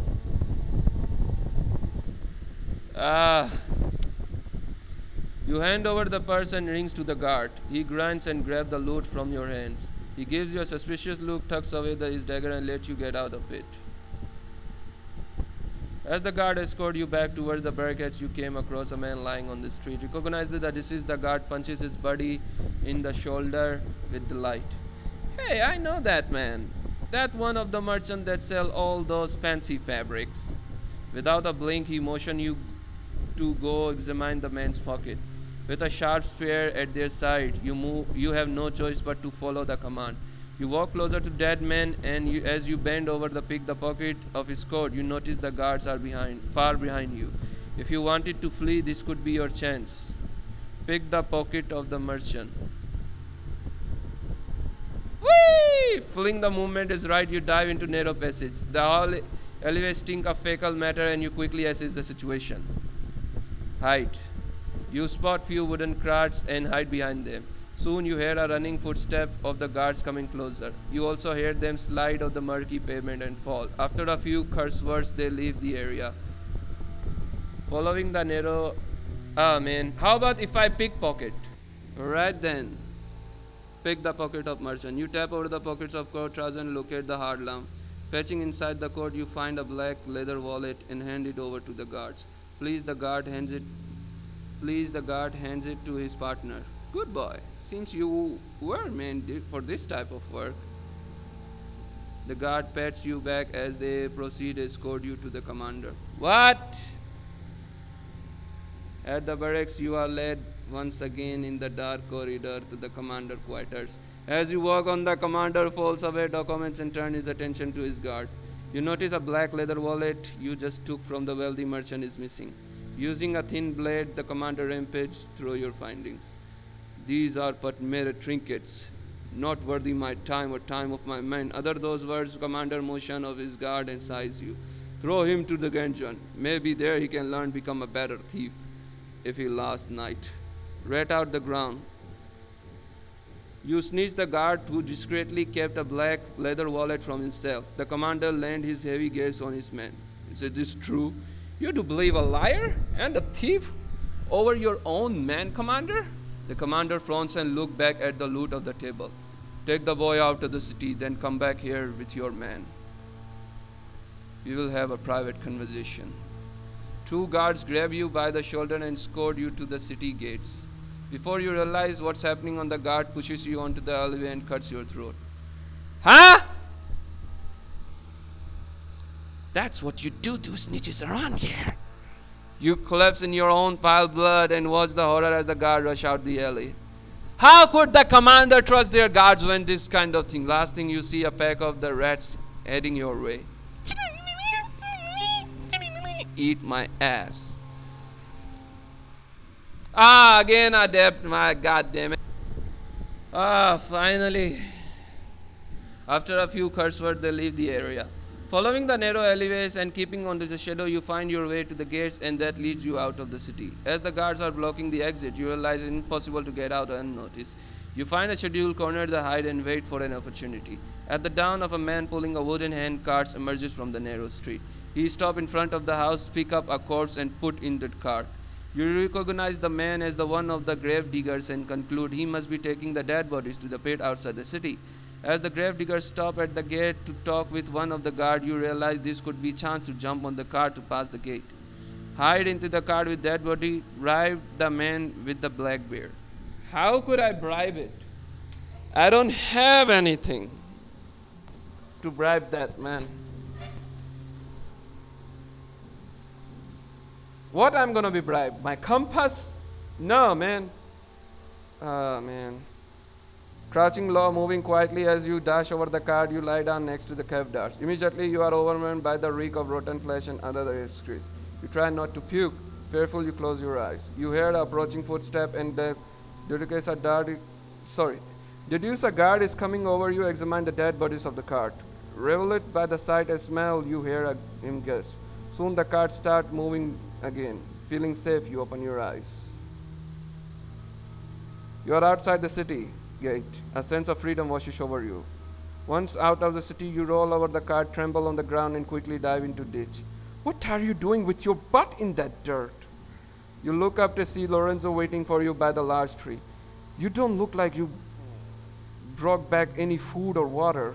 Speaker 1: You hand over the purse and rings to the guard. He grunts and grabs the loot from your hands. He gives you a suspicious look, tucks away his dagger and lets you get out of it. As the guard escorts you back towards the barricades, you came across a man lying on the street. Recognizing that this is the guard, punches his buddy in the shoulder with delight. Hey, I know that man. That one of the merchants that sell all those fancy fabrics. Without a blink, he motions you to go examine the man's pocket. With a sharp spear at their side, you have no choice but to follow the command. You walk closer to that man, and as you bend over to pick the pocket of his coat, you notice the guards are far behind you. If you wanted to flee, this could be your chance. Pick the pocket of the merchant. Whee! Feeling the movement is right, you dive into narrow passage. The hall elevates stink of fecal matter, and you quickly assess the situation. Hide. You spot few wooden carts and hide behind them. Soon you hear a running footstep of the guards coming closer. You also hear them slide off the murky pavement and fall. After a few curse words, they leave the area. Following the narrow... Ah man, how about if I pickpocket? Right then. Pick the pocket of merchant. You tap over the pockets of coat trousers and locate the hard lamp. Fetching inside the coat, you find a black leather wallet and hand it over to the guards. Please, the guard hands it. Please, the guard hands it to his partner. Good boy. Seems you were meant for this type of work. The guard pats you back as they proceed to escort you to the commander. What? At the barracks, you are led once again in the dark corridor to the commander quarters. As you walk on, the commander folds away documents and turns his attention to his guard. You notice a black leather wallet you just took from the wealthy merchant is missing. Using a thin blade, the commander rampaged through your findings. These are but mere trinkets, not worthy my time or time of my men. Utter those words, commander motion of his guard and size you. Throw him to the dungeon. Maybe there he can learn become a better thief if he last night. Rat out the ground. You snitch the guard who discreetly kept a black leather wallet from himself. The commander leaned his heavy gaze on his men. Is this true? You do believe a liar and a thief over your own man, commander? The commander frowns and looks back at the loot of the table. Take the boy out of the city, then come back here with your man. We will have a private conversation. Two guards grab you by the shoulder and escort you to the city gates. Before you realize what's happening, on the guard pushes you onto the alleyway and cuts your throat. Huh? That's what you do to snitches around here. You collapse in your own pile of blood and watch the horror as the guard rush out the alley. How could the commander trust their guards when this kind of thing? Last thing you see, a pack of the rats heading your way. Eat my ass. Ah, again I dabbed my goddamn it. Ah, finally. After a few curse words, they leave the area. Following the narrow alleyways and keeping on to the shadow, you find your way to the gates, and that leads you out of the city. As the guards are blocking the exit, you realize it's impossible to get out unnoticed. You find a scheduled corner to hide and wait for an opportunity. At the dawn of a man pulling a wooden hand cart emerges from the narrow street. He stops in front of the house, pick up a corpse and put in the cart. You recognize the man as the one of the grave diggers and conclude he must be taking the dead bodies to the pit outside the city. As the grave diggers stop at the gate to talk with one of the guards, you realize this could be a chance to jump on the cart to pass the gate. Hide into the cart with dead body, bribe the man with the black beard. How could I bribe it? I don't have anything to bribe that man. What I'm gonna be bribed? My compass? No, man. Oh, man. Crouching low, moving quietly as you dash over the cart, you lie down next to the cave darts. Immediately you are overwhelmed by the reek of rotten flesh and other excretions. You try not to puke. Fearful, you close your eyes. You hear the approaching footstep and deduce a guard is coming over. You examine the dead bodies of the cart. Reveled by the sight and smell, you hear him gasp. Soon the cart starts moving again. Feeling safe, you open your eyes. You are outside the city gate. A sense of freedom washes over you. Once out of the city, you roll over the cart, tremble on the ground, and quickly dive into ditch. What are you doing with your butt in that dirt? You look up to see Lorenzo waiting for you by the large tree. You don't look like you brought back any food or water,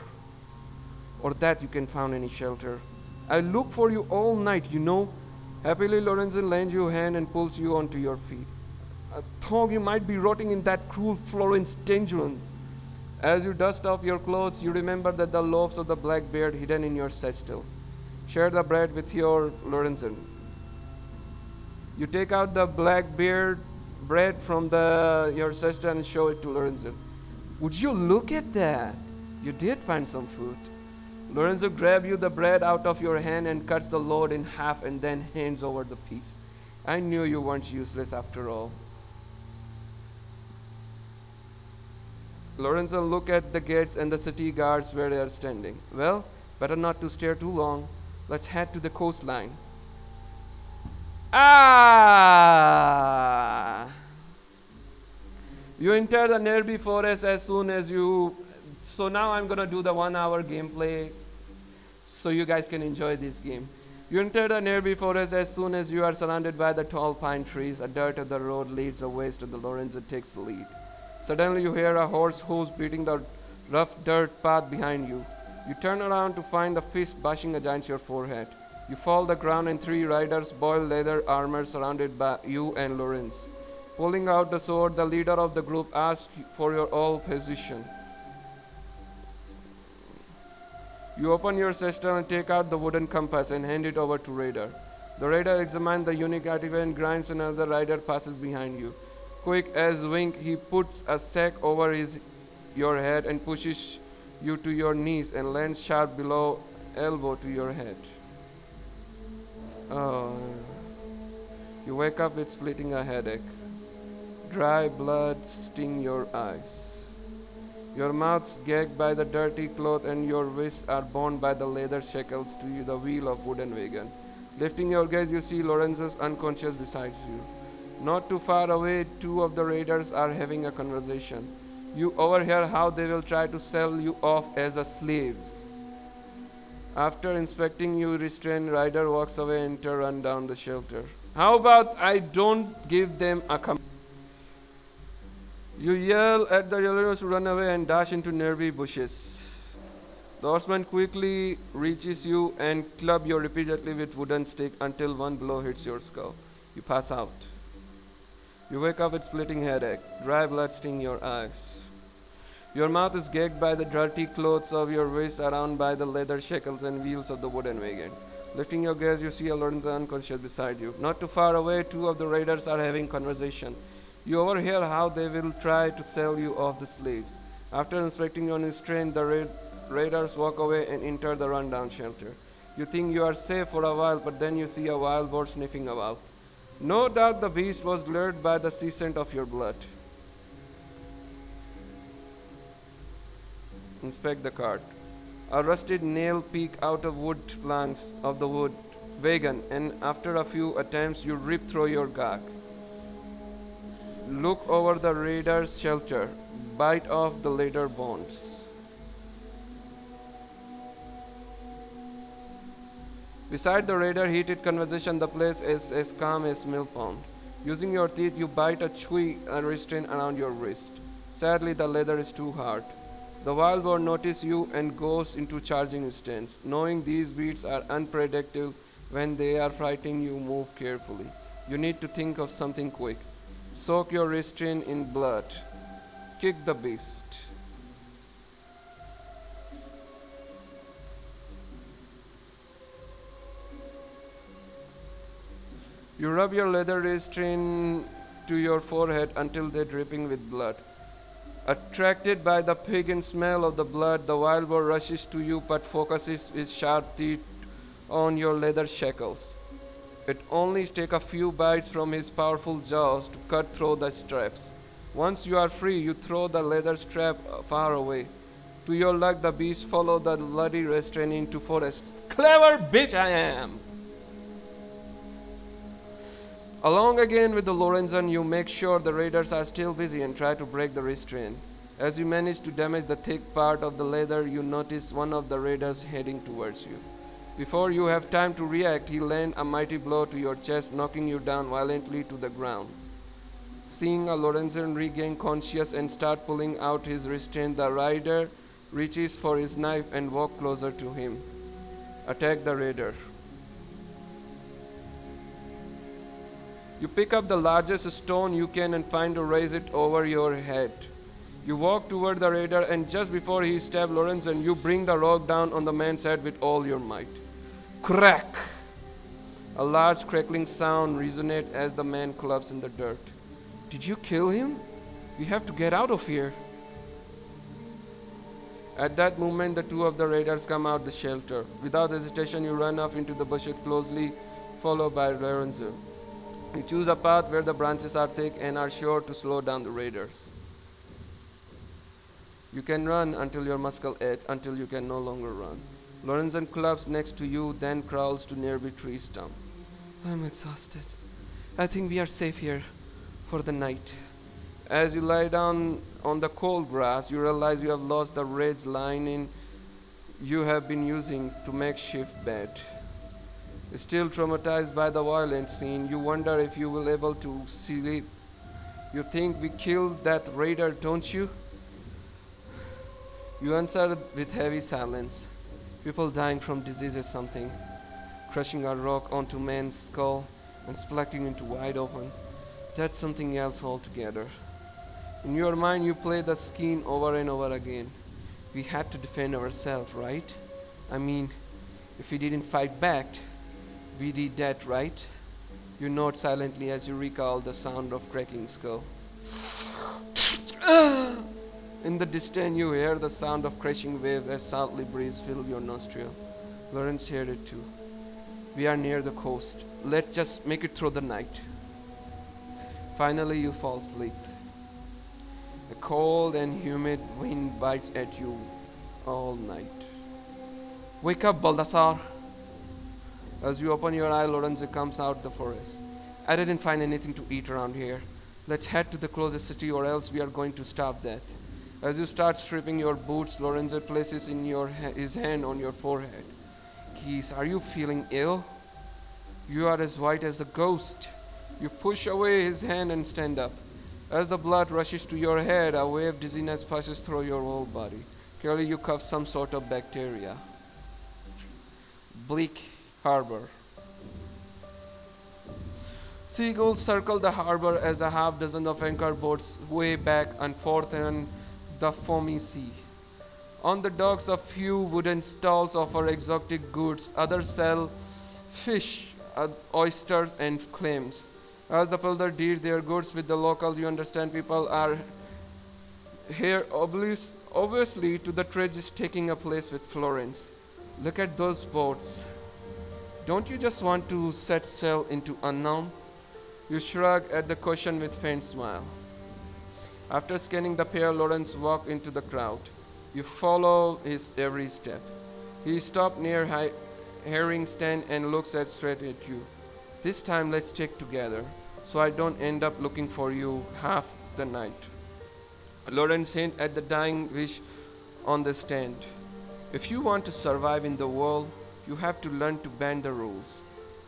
Speaker 1: or that you can find any shelter. I look for you all night, you know. Happily, Lorenzo lends you a hand and pulls you onto your feet. I thought you might be rotting in that cruel Florence dungeon. As you dust off your clothes, you remember that the loaves of the black beard hidden in your satchel. Share the bread with your Lorenzo. You take out the black beard bread from your satchel and show it to Lorenzo. Would you look at that? You did find some food. Lorenzo grabs you the bread out of your hand and cuts the load in half and then hands over the piece. I knew you weren't useless after all. Lorenzo looked at the gates and the city guards where they are standing. Well, better not to stare too long. Let's head to the coastline. Ah! You enter the nearby forest as soon as you. So now I'm gonna do the 1 hour gameplay so you guys can enjoy this game. You enter the nearby forest as soon as you are surrounded by the tall pine trees. A dirt of the road leads away to the Lorenzo takes the lead. Suddenly you hear a horse hooves beating the rough dirt path behind you. You turn around to find the fist bashing against your forehead. You fall the ground and three riders, boiled leather armor, surrounded by you and Lorenz. Pulling out the sword, the leader of the group asks for your all position. You open your system and take out the wooden compass and hand it over to Raider. The Raider examines the unique artifact and grinds. Another rider passes behind you. Quick as wink, he puts a sack over your head and pushes you to your knees and lands sharp below elbow to your head. Oh. You wake up with splitting a headache. Dry blood sting your eyes. Your mouth's gagged by the dirty cloth and your wrists are bound by the leather shackles to the wheel of wooden wagon. Lifting your gaze, you see Lorenzo's unconscious beside you. Not too far away, two of the raiders are having a conversation. You overhear how they will try to sell you off as a slaves. After inspecting you, restrained rider walks away and run down the shelter. How about I don't give them a You yell at the yellers to run away and dash into nearby bushes. The horseman quickly reaches you and club you repeatedly with wooden stick until one blow hits your skull. You pass out. You wake up with splitting headache, dry blood sting your eyes. Your mouth is gagged by the dirty clothes of your wrists around by the leather shackles and wheels of the wooden wagon. Lifting your gaze, you see Lorenzo unconscious beside you. Not too far away, two of the raiders are having conversation. You overhear how they will try to sell you off the slaves. After inspecting your restraint, the raiders walk away and enter the rundown shelter. You think you are safe for a while, but then you see a wild boar sniffing about. No doubt the beast was lured by the scent of your blood. Inspect the cart. A rusted nail peek out of wood planks of the wood wagon, and after a few attempts, you rip through your gag. Look over the raider's shelter. Bite off the leather bonds. Beside the raider heated conversation, the place is as calm as mill pond. Using your teeth, you bite a chewy restraint around your wrist. Sadly, the leather is too hard. The wild boar notices you and goes into charging stance. Knowing these beasts are unpredictable, when they are fighting, you move carefully. You need to think of something quick. Soak your restraint in blood. Kick the beast. You rub your leather restraint to your forehead until they're dripping with blood. Attracted by the pagan smell of the blood, the wild boar rushes to you but focuses his sharp teeth on your leather shackles. It only takes a few bites from his powerful jaws to cut through the straps. Once you are free, you throw the leather strap far away. To your luck, the beast follows the bloody restraint into forest. Clever bitch I am! Along again with the Lorenzen, you make sure the raiders are still busy and try to break the restraint. As you manage to damage the thick part of the leather, you notice one of the raiders heading towards you. Before you have time to react, he lands a mighty blow to your chest, knocking you down violently to the ground. Seeing a Lorenzen regain consciousness and start pulling out his restraint, the rider reaches for his knife and walks closer to him. Attack the raider. You pick up the largest stone you can and find to raise it over your head. You walk toward the raider, and just before he stabs Lorenzen, you bring the rock down on the man's head with all your might. Crack! A large crackling sound resonates as the man collapses in the dirt. Did you kill him? We have to get out of here. At that moment, the two of the raiders come out the shelter. Without hesitation, you run off into the bushes closely, followed by Lorenzo. You choose a path where the branches are thick and are sure to slow down the raiders. You can run until your muscle ache, until you can no longer run. Lorenzen collapses next to you, then crawls to nearby tree stump. I'm exhausted. I think we are safe here for the night. As you lie down on the cold grass, you realize you have lost the ridge lining you have been using to makeshift bed. Still traumatized by the violent scene, you wonder if you will able to sleep. You think we killed that raider, don't you? You answer with heavy silence. People dying from disease or something, crushing a rock onto man's skull and splashing into wide open. That's something else altogether. In your mind, you play the scheme over and over again. We had to defend ourselves, right? I mean, if we didn't fight back, we did that, right? You nod silently as you recall the sound of cracking skull. In the distance, you hear the sound of crashing waves as salty breeze fills your nostril. Lawrence heard it too. We are near the coast. Let's just make it through the night. Finally, you fall asleep. A cold and humid wind bites at you all night. Wake up, Baldasar! As you open your eye, Lorenzo comes out the forest. I didn't find anything to eat around here. Let's head to the closest city or else we are going to starve death. As you start stripping your boots, Lorenzo places his hand on your forehead. Keys, are you feeling ill? You are as white as a ghost. You push away his hand and stand up. As the blood rushes to your head, a wave of dizziness passes through your whole body. Clearly you cough some sort of bacteria. Bleak Harbor. Seagulls circle the harbor as a half dozen of anchor boats way back and forth on the foamy sea. On the docks, a few wooden stalls offer exotic goods. Others sell fish, oysters, and clams. As the peddlers deal their goods with the locals, you understand people are here obviously to the trade is taking a place with Florence. Look at those boats. Don't you just want to set sail into unknown? You shrug at the question with faint smile. After scanning the pair, Lawrence walked into the crowd. You follow his every step. He stopped near herring stand and looks straight at you. This time let's check together, so I don't end up looking for you half the night. Lawrence hinted at the dying fish on the stand. If you want to survive in the world, you have to learn to bend the rules.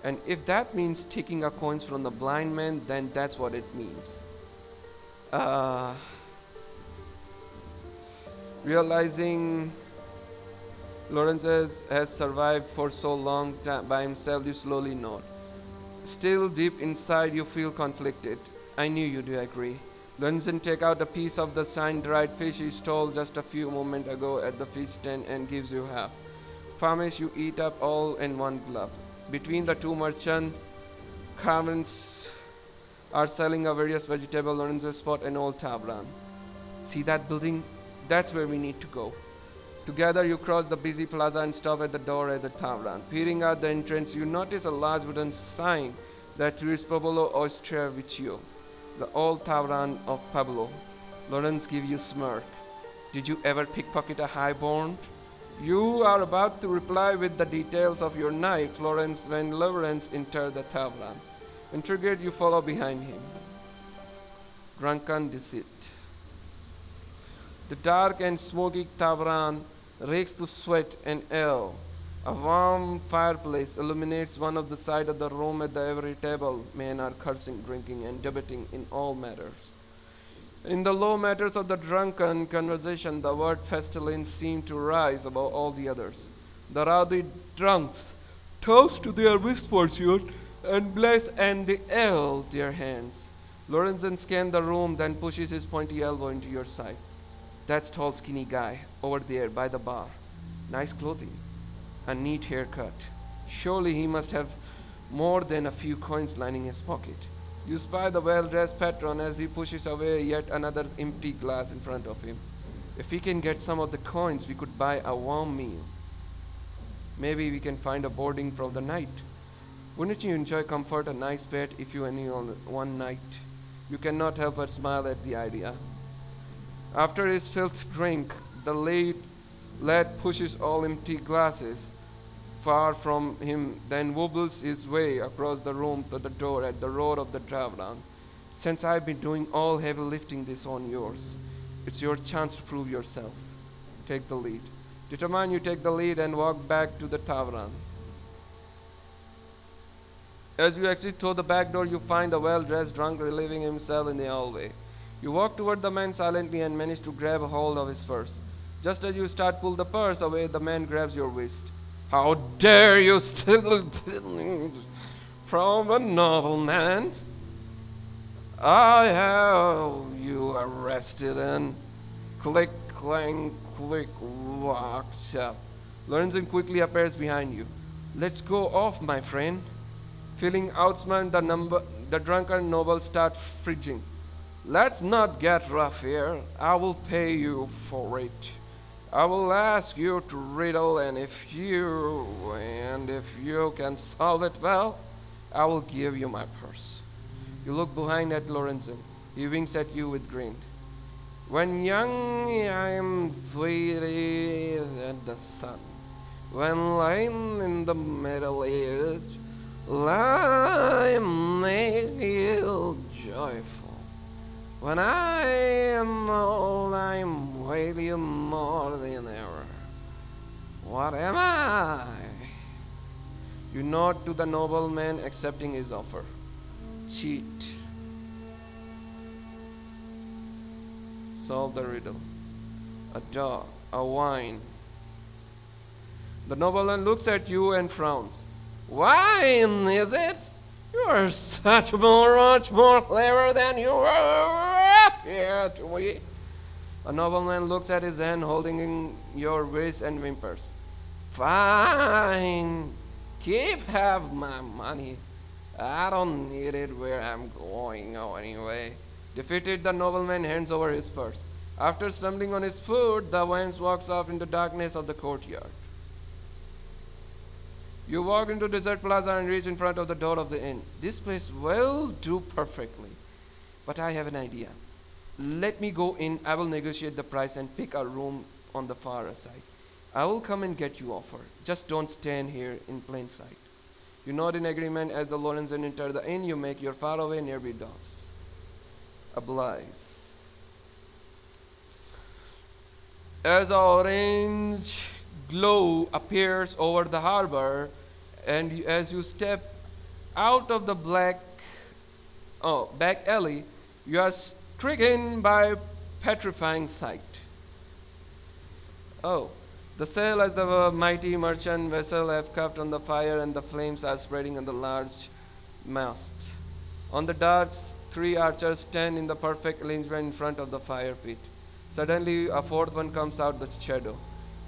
Speaker 1: And if that means taking a coins from the blind man, then that's what it means. Realizing Lawrence has survived for so long by himself, you slowly nod. Still deep inside you feel conflicted. I knew you'd agree. Lunzen takes out a piece of the sun-dried fish he stole just a few moments ago at the fish stand and gives you half. Famished, you eat up all in one glove. Between the two merchant caravans are selling a various vegetable. Lorenzo spot an old tavern. See that building? That's where we need to go. Together you cross the busy plaza and stop at the door at the tavern. Peering out the entrance, you notice a large wooden sign that reads Pueblo Oyster Vicio, the old tavern of Pueblo. Lawrence gives you a smirk. Did you ever pickpocket a highborn? You are about to reply with the details of your night, when Lawrence enters the tavern. Intrigued, you follow behind him. Drunken deceit. The dark and smoky tavern reeks to sweat and ale. A warm fireplace illuminates one of the sides of the room. At every table, men are cursing, drinking, and debating in all matters. In the low matters of the drunken conversation, the word pestilence seemed to rise above all the others. The rowdy drunks toast to their misfortune and bless and the ale their hands. Lorenzen scans the room, then pushes his pointy elbow into your side. That tall, skinny guy over there by the bar. Nice clothing. A neat haircut. Surely he must have more than a few coins lining his pocket. You spy the well-dressed patron as he pushes away yet another empty glass in front of him. If we can get some of the coins, we could buy a warm meal. Maybe we can find a boarding for the night. Wouldn't you enjoy comfort, a nice bed, if you only on one night? You cannot help but smile at the idea. After his fifth drink, the lad pushes all empty glasses far from him, then wobbles his way across the room to the door at the roar of the tavern. Since I've been doing all heavy lifting this on yours, it's your chance to prove yourself. Take the lead. Determine you take the lead and walk back to the tavern. As you exit through the back door, you find a well-dressed drunk relieving himself in the hallway. You walk toward the man silently and manage to grab a hold of his purse. Just as you start pull the purse away, the man grabs your wrist. How dare you steal from a nobleman? I have you arrested and click, clang, click, locked up. Lorenzen quickly appears behind you. Let's go off, my friend. Feeling outsmarted, the drunken noble starts fridging. Let's not get rough here. I will pay you for it. I will ask you to riddle, and if you can solve it well, I will give you my purse. You look behind at Lorenzen. He winks at you with grin. When young I am sweet as the sun. When lying in the middle age, I am make you joyful. When I am old, I am wail you more than ever. What am I? You nod to the nobleman, accepting his offer. Cheat. Solve the riddle. A dog, a wine. The nobleman looks at you and frowns. Wine, is it? You are much more clever than you appear to be. A nobleman looks at his hand holding in your wrist and whimpers. Fine. Keep half my money. I don't need it where I'm going anyway. Defeated, the nobleman hands over his purse. After stumbling on his foot, the wine walks off in the darkness of the courtyard. You walk into Desert Plaza and reach in front of the door of the inn. This place will do perfectly. But I have an idea. Let me go in, I will negotiate the price and pick a room on the far side. I will come and get you offer. Just don't stand here in plain sight. You nod in agreement as the Lorenzen enter the inn. You make your faraway nearby docks. A blaze. As a orange glow appears over the harbor, and as you step out of the back alley, you are stricken by petrifying sight. Oh, the sail as the mighty merchant vessel have caught on the fire, and the flames are spreading on the large mast. On the darts, 3 archers stand in the perfect arrangement in front of the fire pit. Suddenly, a 4th one comes out the shadow.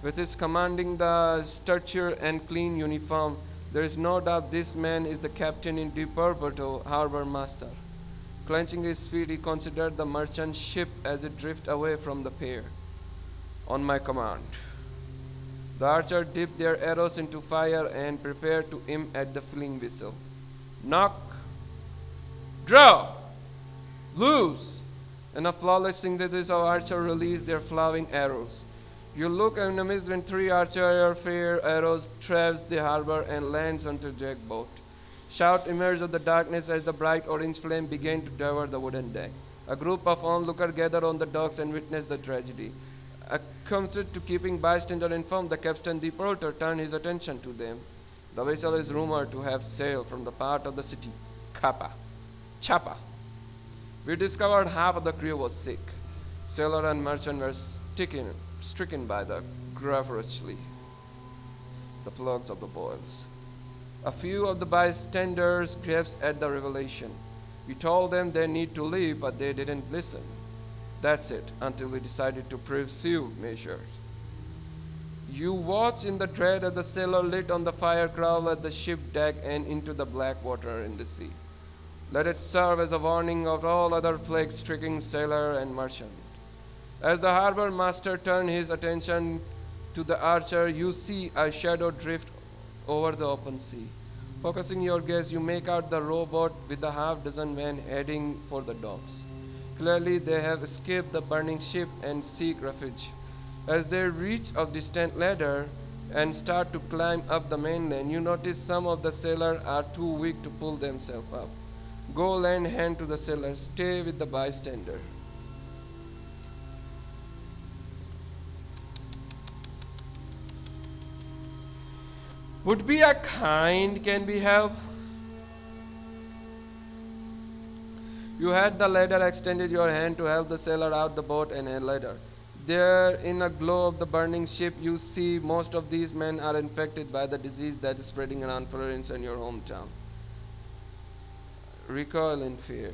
Speaker 1: With his commanding the stature and clean uniform, there is no doubt this man is the captain in Di Porto, harbor master. Clenching his feet, he considered the merchant ship as it drifted away from the pier. On my command. The archers dipped their arrows into fire and prepared to aim at the fleeing vessel. Knock! Draw! Loose! In a flawless synthesis of archers released their flying arrows. You look and amazed when 3 archer fire arrows traverse the harbor and lands onto Jack boat. Shout emerged of the darkness as the bright orange flame began to devour the wooden deck. A group of onlookers gathered on the docks and witnessed the tragedy. Accustomed to keeping bystanders informed, the captain Di Porter turned his attention to them. The vessel is rumored to have sailed from the part of the city, Chapa. We discovered half of the crew was sick. Sailor and merchant were stricken by the grievously. The plagues of the boils. A few of the bystanders grasped at the revelation. We told them they need to leave, but they didn't listen. That's it, until we decided to pursue measures. You watch in the dread as the sailor lit on the fire crawl at the ship deck and into the black water in the sea. Let it serve as a warning of all other plague-stricken sailor and merchant. As the harbor master turned his attention to the archer, you see a shadow drift over the open sea. Focusing your gaze, you make out the rowboat with a half-dozen men heading for the docks. Clearly, they have escaped the burning ship and seek refuge. As they reach a distant ladder,
Speaker 2: and start to climb up the main lane. You notice some of the sailors are too weak to pull themselves up. Go lend hand to the sailor. Stay with the bystander. Would be a kind can be help. You had the ladder, extended your hand to help the sailor out the boat and a ladder. There, in a glow of the burning ship, you see most of these men are infected by the disease that is spreading around Florence and your hometown. Recoil in fear.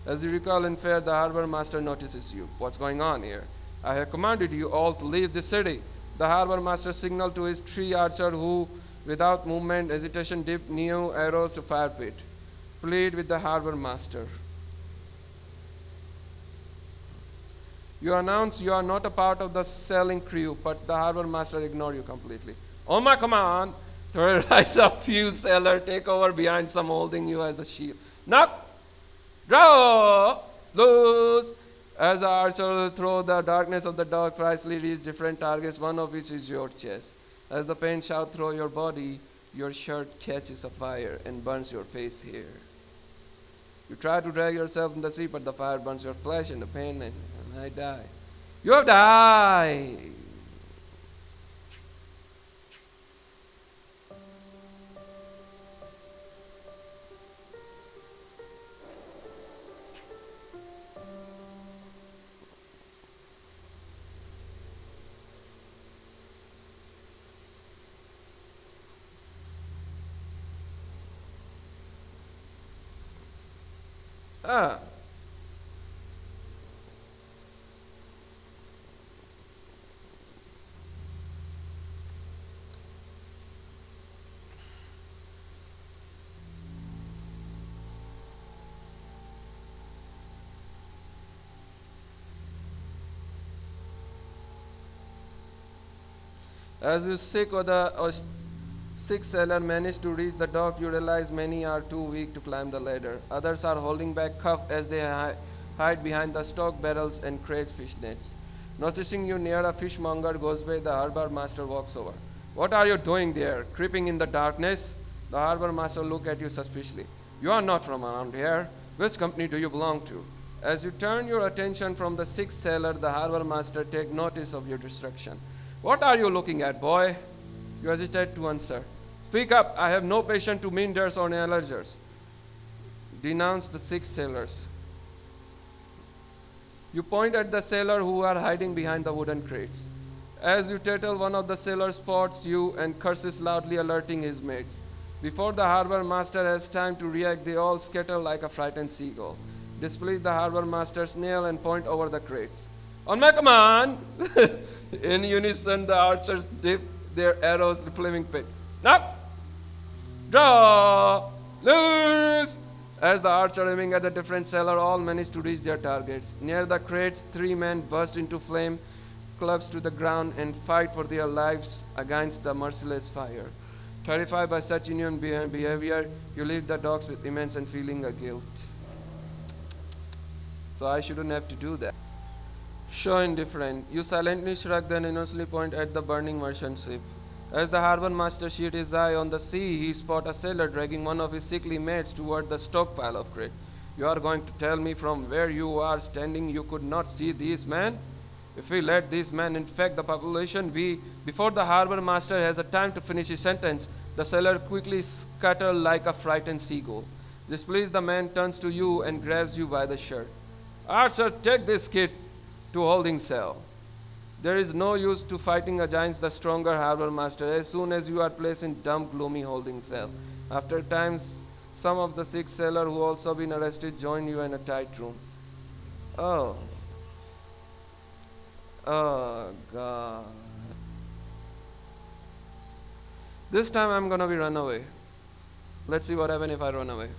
Speaker 2: As you recoil in fear, the harbor master notices you. What's going on here? I have commanded you all to leave the city. The harbor master signaled to his 3 archers who, without movement, hesitation, dipped new arrows to fire pit. Plead with the harbor master. You announce you are not a part of the sailing crew, but the harbor master ignores you completely. On my command, there rise a few sailors, take over behind some holding you as a shield. Knock! Draw! Loose! As the archer throw the darkness of the dark precisely reach different targets, one of which is your chest. As the pain shout through your body, your shirt catches a fire and burns your face here. You try to drag yourself in the sea, but the fire burns your flesh and the pain, and I die. You have died! Ah, as you sick or sick sailor manage to reach the dock, you realize many are too weak to climb the ladder. Others are holding back cuff as they hide behind the stock barrels and crate fish nets. Noticing you near a fishmonger goes by, the harbor master walks over. What are you doing there, creeping in the darkness? The harbor master look at you suspiciously. You are not from around here. Which company do you belong to? As you turn your attention from the sick sailor, the harbor master take notice of your distraction. What are you looking at, boy? You hesitate to answer. Speak up. I have no patience to meanders or allergers. Denounce the sick sailors. You point at the sailor who are hiding behind the wooden crates. As you tattle, one of the sailors spots you and curses loudly, alerting his mates. Before the harbor master has time to react, they all scatter like a frightened seagull. Displeased, the harbor master snarls and point over the crates. On my command! In unison, the archers dip their arrows in the flaming pit. Now! Draw! Loose! As the archer aiming at the different sailor, all manage to reach their targets. Near the crates, 3 men burst into flame, clubs to the ground, and fight for their lives against the merciless fire. Terrified by such inhuman behavior, you leave the docks with immense and feeling of guilt. So I shouldn't have to do that. Show indifferent. You silently shrug, then innocently point at the burning merchant ship. As the harbor master shut his eye on the sea, he spot a sailor dragging one of his sickly mates toward the stockpile of crate. You are going to tell me from where you are standing you could not see these men? If we let these men infect the population, before the harbor master has a time to finish his sentence, the sailor quickly scatters like a frightened seagull. Displeased, the man turns to you and grabs you by the shirt. Archer, take this kid to holding cell. There is no use to fighting against the stronger harbor master as soon as you are placed in dumb, gloomy holding cell. After times, some of the 6 sailors who also been arrested join you in a tight room. Oh. Oh, God. This time I'm gonna be run away. Let's see what happens if I run away.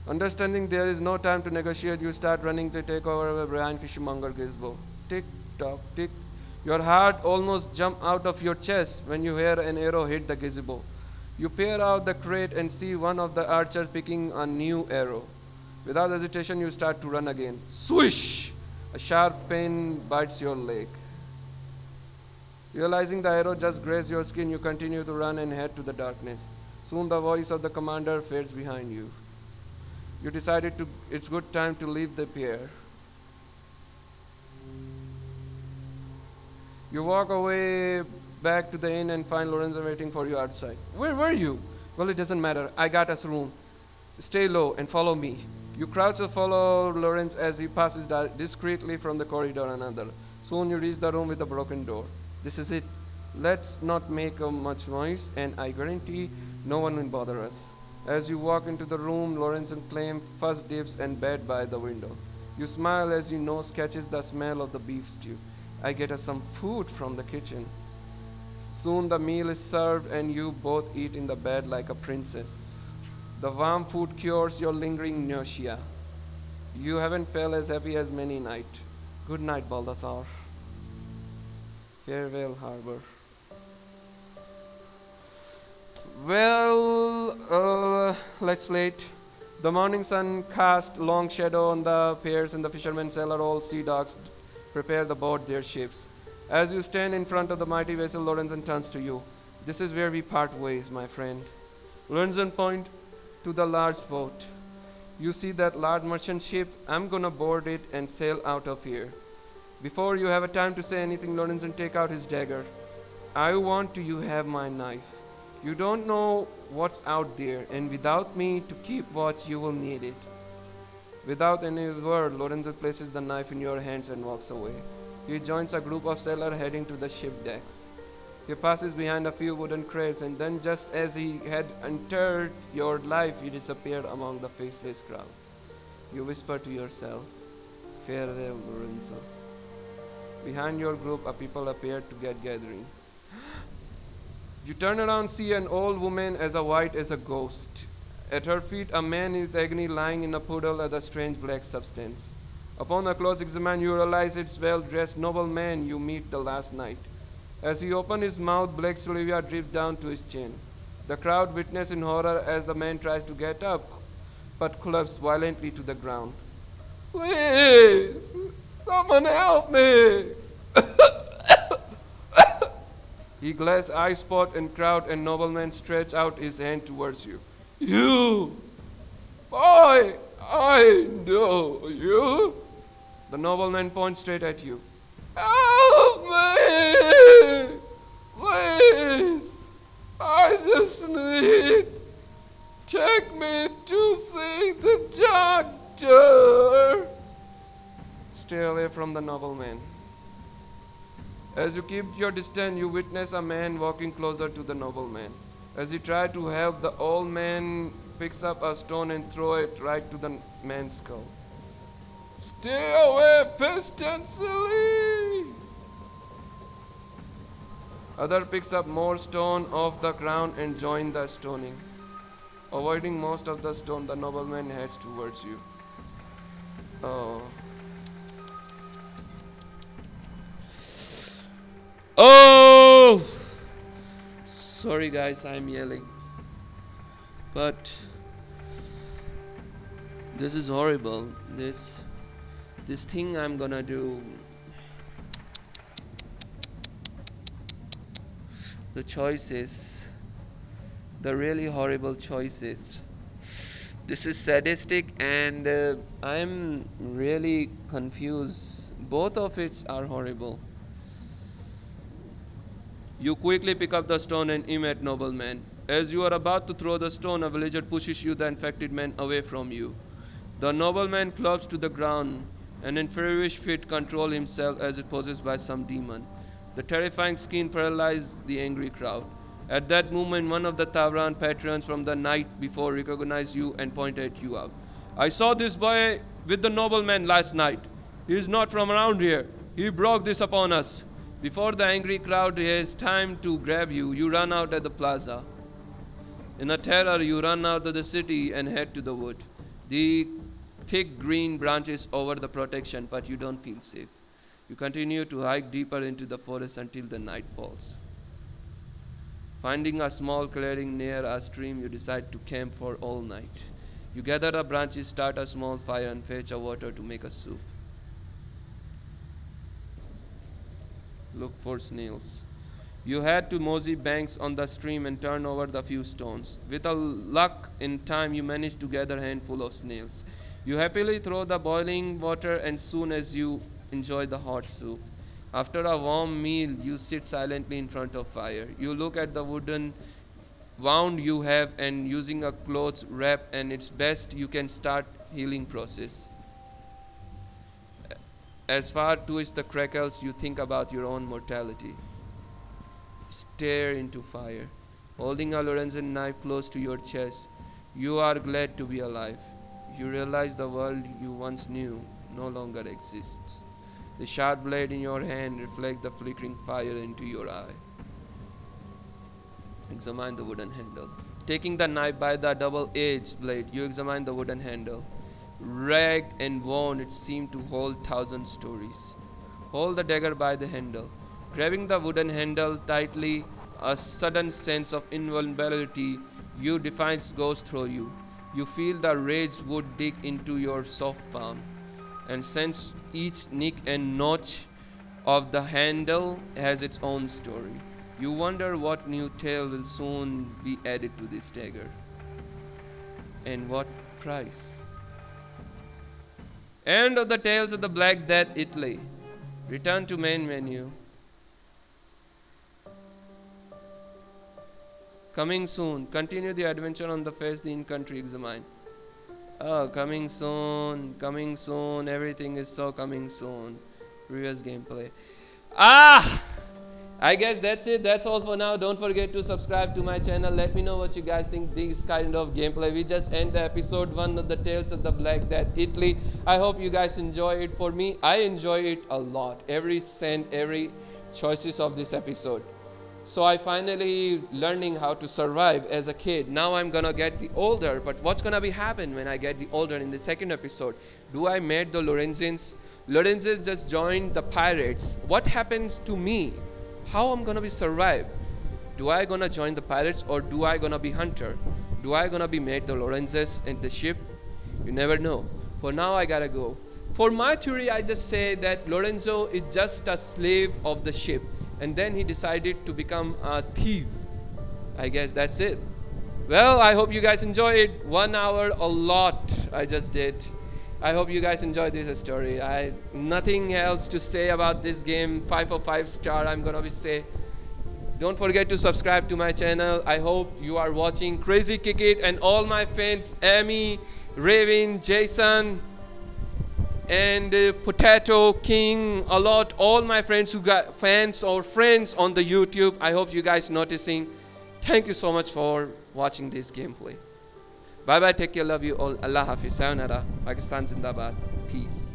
Speaker 2: Understanding there is no time to negotiate, you start running to take over behind fishmonger gazebo. Tick tock, tick. Your heart almost jumps out of your chest when you hear an arrow hit the gazebo. You peer out the crate and see one of the archers picking a new arrow. Without hesitation, you start to run again. Swish! A sharp pain bites your leg. Realizing the arrow just grazed your skin, you continue to run and head to the darkness. Soon the voice of the commander fades behind you. You decided it's good time to leave the pier. You walk away back to the inn and find Lorenzo waiting for you outside. Where were you? Well, it doesn't matter. I got us room. Stay low and follow me. You crouch to follow Lorenz as he passes discreetly from the corridor another. Soon you reach the room with the broken door. This is it. Let's not make much noise, and I guarantee no one will bother us. As you walk into the room, Lorenz claims first dibs and bed by the window. You smile as your nose catches the smell of the beef stew. I get us some food from the kitchen. Soon the meal is served and you both eat in the bed like a princess. The warm food cures your lingering nausea. You haven't felt as happy as many night. Good night, Baldasar. Farewell, harbor. Well, let's wait. The morning sun cast long shadow on the piers and the fishermen, sailor, all sea dogs prepare to board their ships. As you stand in front of the mighty vessel, Lorenzen turns to you. This is where we part ways, my friend. Lorenzen points to the large boat. You see that large merchant ship? I'm gonna board it and sail out of here. Before you have a time to say anything, Lorenzen take out his dagger. I want you to have my knife. You don't know what's out there, and without me to keep watch, you will need it. Without any word, Lorenzo places the knife in your hands and walks away. He joins a group of sailors heading to the ship decks. He passes behind a few wooden crates, and then just as he had entered your life, he disappeared among the faceless crowd. You whisper to yourself, farewell, Lorenzo. Behind your group, a people appear to get gathering. You turn around, see an old woman as white as a ghost. At her feet, a man in agony lying in a puddle of a strange black substance. Upon a close examination, you realize it's well-dressed nobleman you meet the last night. As he opens his mouth, black saliva drips down to his chin. The crowd witnesses in horror as the man tries to get up, but collapses violently to the ground. Please, someone help me! He glares eye spot and crowd, and nobleman stretch out his hand towards you. You! Boy, I know you! The nobleman points straight at you. Help me! Please! I just need... Take me to see the doctor! Stay away from the nobleman. As you keep your distance, you witness a man walking closer to the nobleman. As he tries to help, the old man picks up a stone and throws it right to the man's skull. Stay away, pestilently! Other picks up more stone off the ground and joins the stoning. Avoiding most of the stone, the nobleman heads towards you. Oh. Oh! Sorry guys, I'm yelling. But this is horrible. This thing I'm gonna do. The choices. The really horrible choices. This is sadistic and I'm really confused. Both of it are horrible. You quickly pick up the stone and aim at nobleman. As you are about to throw the stone, a villager pushes you, the infected man, away from you. The nobleman clubs to the ground and in feverish fit control himself as if possessed by some demon. The terrifying scene paralyzes the angry crowd. At that moment, one of the tavern patrons from the night before recognizes you and points at you out. I saw this boy with the nobleman last night. He is not from around here. He brought this upon us. Before the angry crowd has time to grab you, you run out at the plaza. In a terror, you run out of the city and head to the wood. The thick green branches over the protection, but you don't feel safe. You continue to hike deeper into the forest until the night falls.
Speaker 1: Finding a small clearing near a stream, you decide to camp for all night. You gather the branches, start a small fire, and fetch a water to make a soup. Look for snails. You head to mossy banks on the stream and turn over the few stones. With a luck, in time you manage to gather a handful of snails. You happily throw the boiling water, and soon as you enjoy the hot soup. After a warm meal, you sit silently in front of fire. You look at the wooden wound you have, and using a cloth wrap and its best, you can start healing process. As far twist the crackles, you think about your own mortality. Stare into fire. Holding a Lorenzen knife close to your chest, you are glad to be alive. You realize the world you once knew no longer exists. The sharp blade in your hand reflects the flickering fire into your eye. Examine the wooden handle. Taking the knife by the double-edged blade, you examine the wooden handle. Ragged and worn, it seemed to hold 1,000 stories. Hold the dagger by the handle. Grabbing the wooden handle tightly, a sudden sense of invulnerability you defiance goes through you. You feel the raised wood dig into your soft palm, and sense each nick and notch of the handle has its own story. You wonder what new tale will soon be added to this dagger, and what price. End of the Tales of the Black Death, Italy. Return to main menu. Coming soon. Continue the adventure on the face the in-country examine. Oh, coming soon. Coming soon. Everything is so coming soon. Previous gameplay. I guess that's it. That's all for now. Don't forget to subscribe to my channel. Let me know what you guys think this kind of gameplay. We just end the episode 1 of the Tales of the Black Death, Italy. I hope you guys enjoy it. For me, I enjoy it a lot. Every cent, every choices of this episode. So I finally learning how to survive as a kid. Now I'm gonna get the older, but what's gonna be happen when I get the older in the second episode? Do I meet the Lorenzins? Lorenzins just joined the pirates. What happens to me? How I'm gonna be survive? Do I gonna join the pirates, or do I gonna be hunter? Do I gonna be made the Lorenzes in the ship? You never know. For now I gotta go. For my theory, I just say that Lorenzo is just a slave of the ship, and then he decided to become a thief. I guess that's it. Well, I hope you guys enjoy it. 1 hour, a lot I just did. I hope you guys enjoyed this story. I nothing else to say about this game. 5 of 5 star. I'm gonna be say. Don't forget to subscribe to my channel. I hope you are watching Crazy Kick It, and all my fans, Amy, Raven, Jason, and Potato King, a lot, all my friends who got fans or friends on the YouTube. I hope you guys noticing. Thank you so much for watching this gameplay. Bye bye, take care, love you all. Allah Hafiz, sayonara. Pakistan Zindabad. Peace.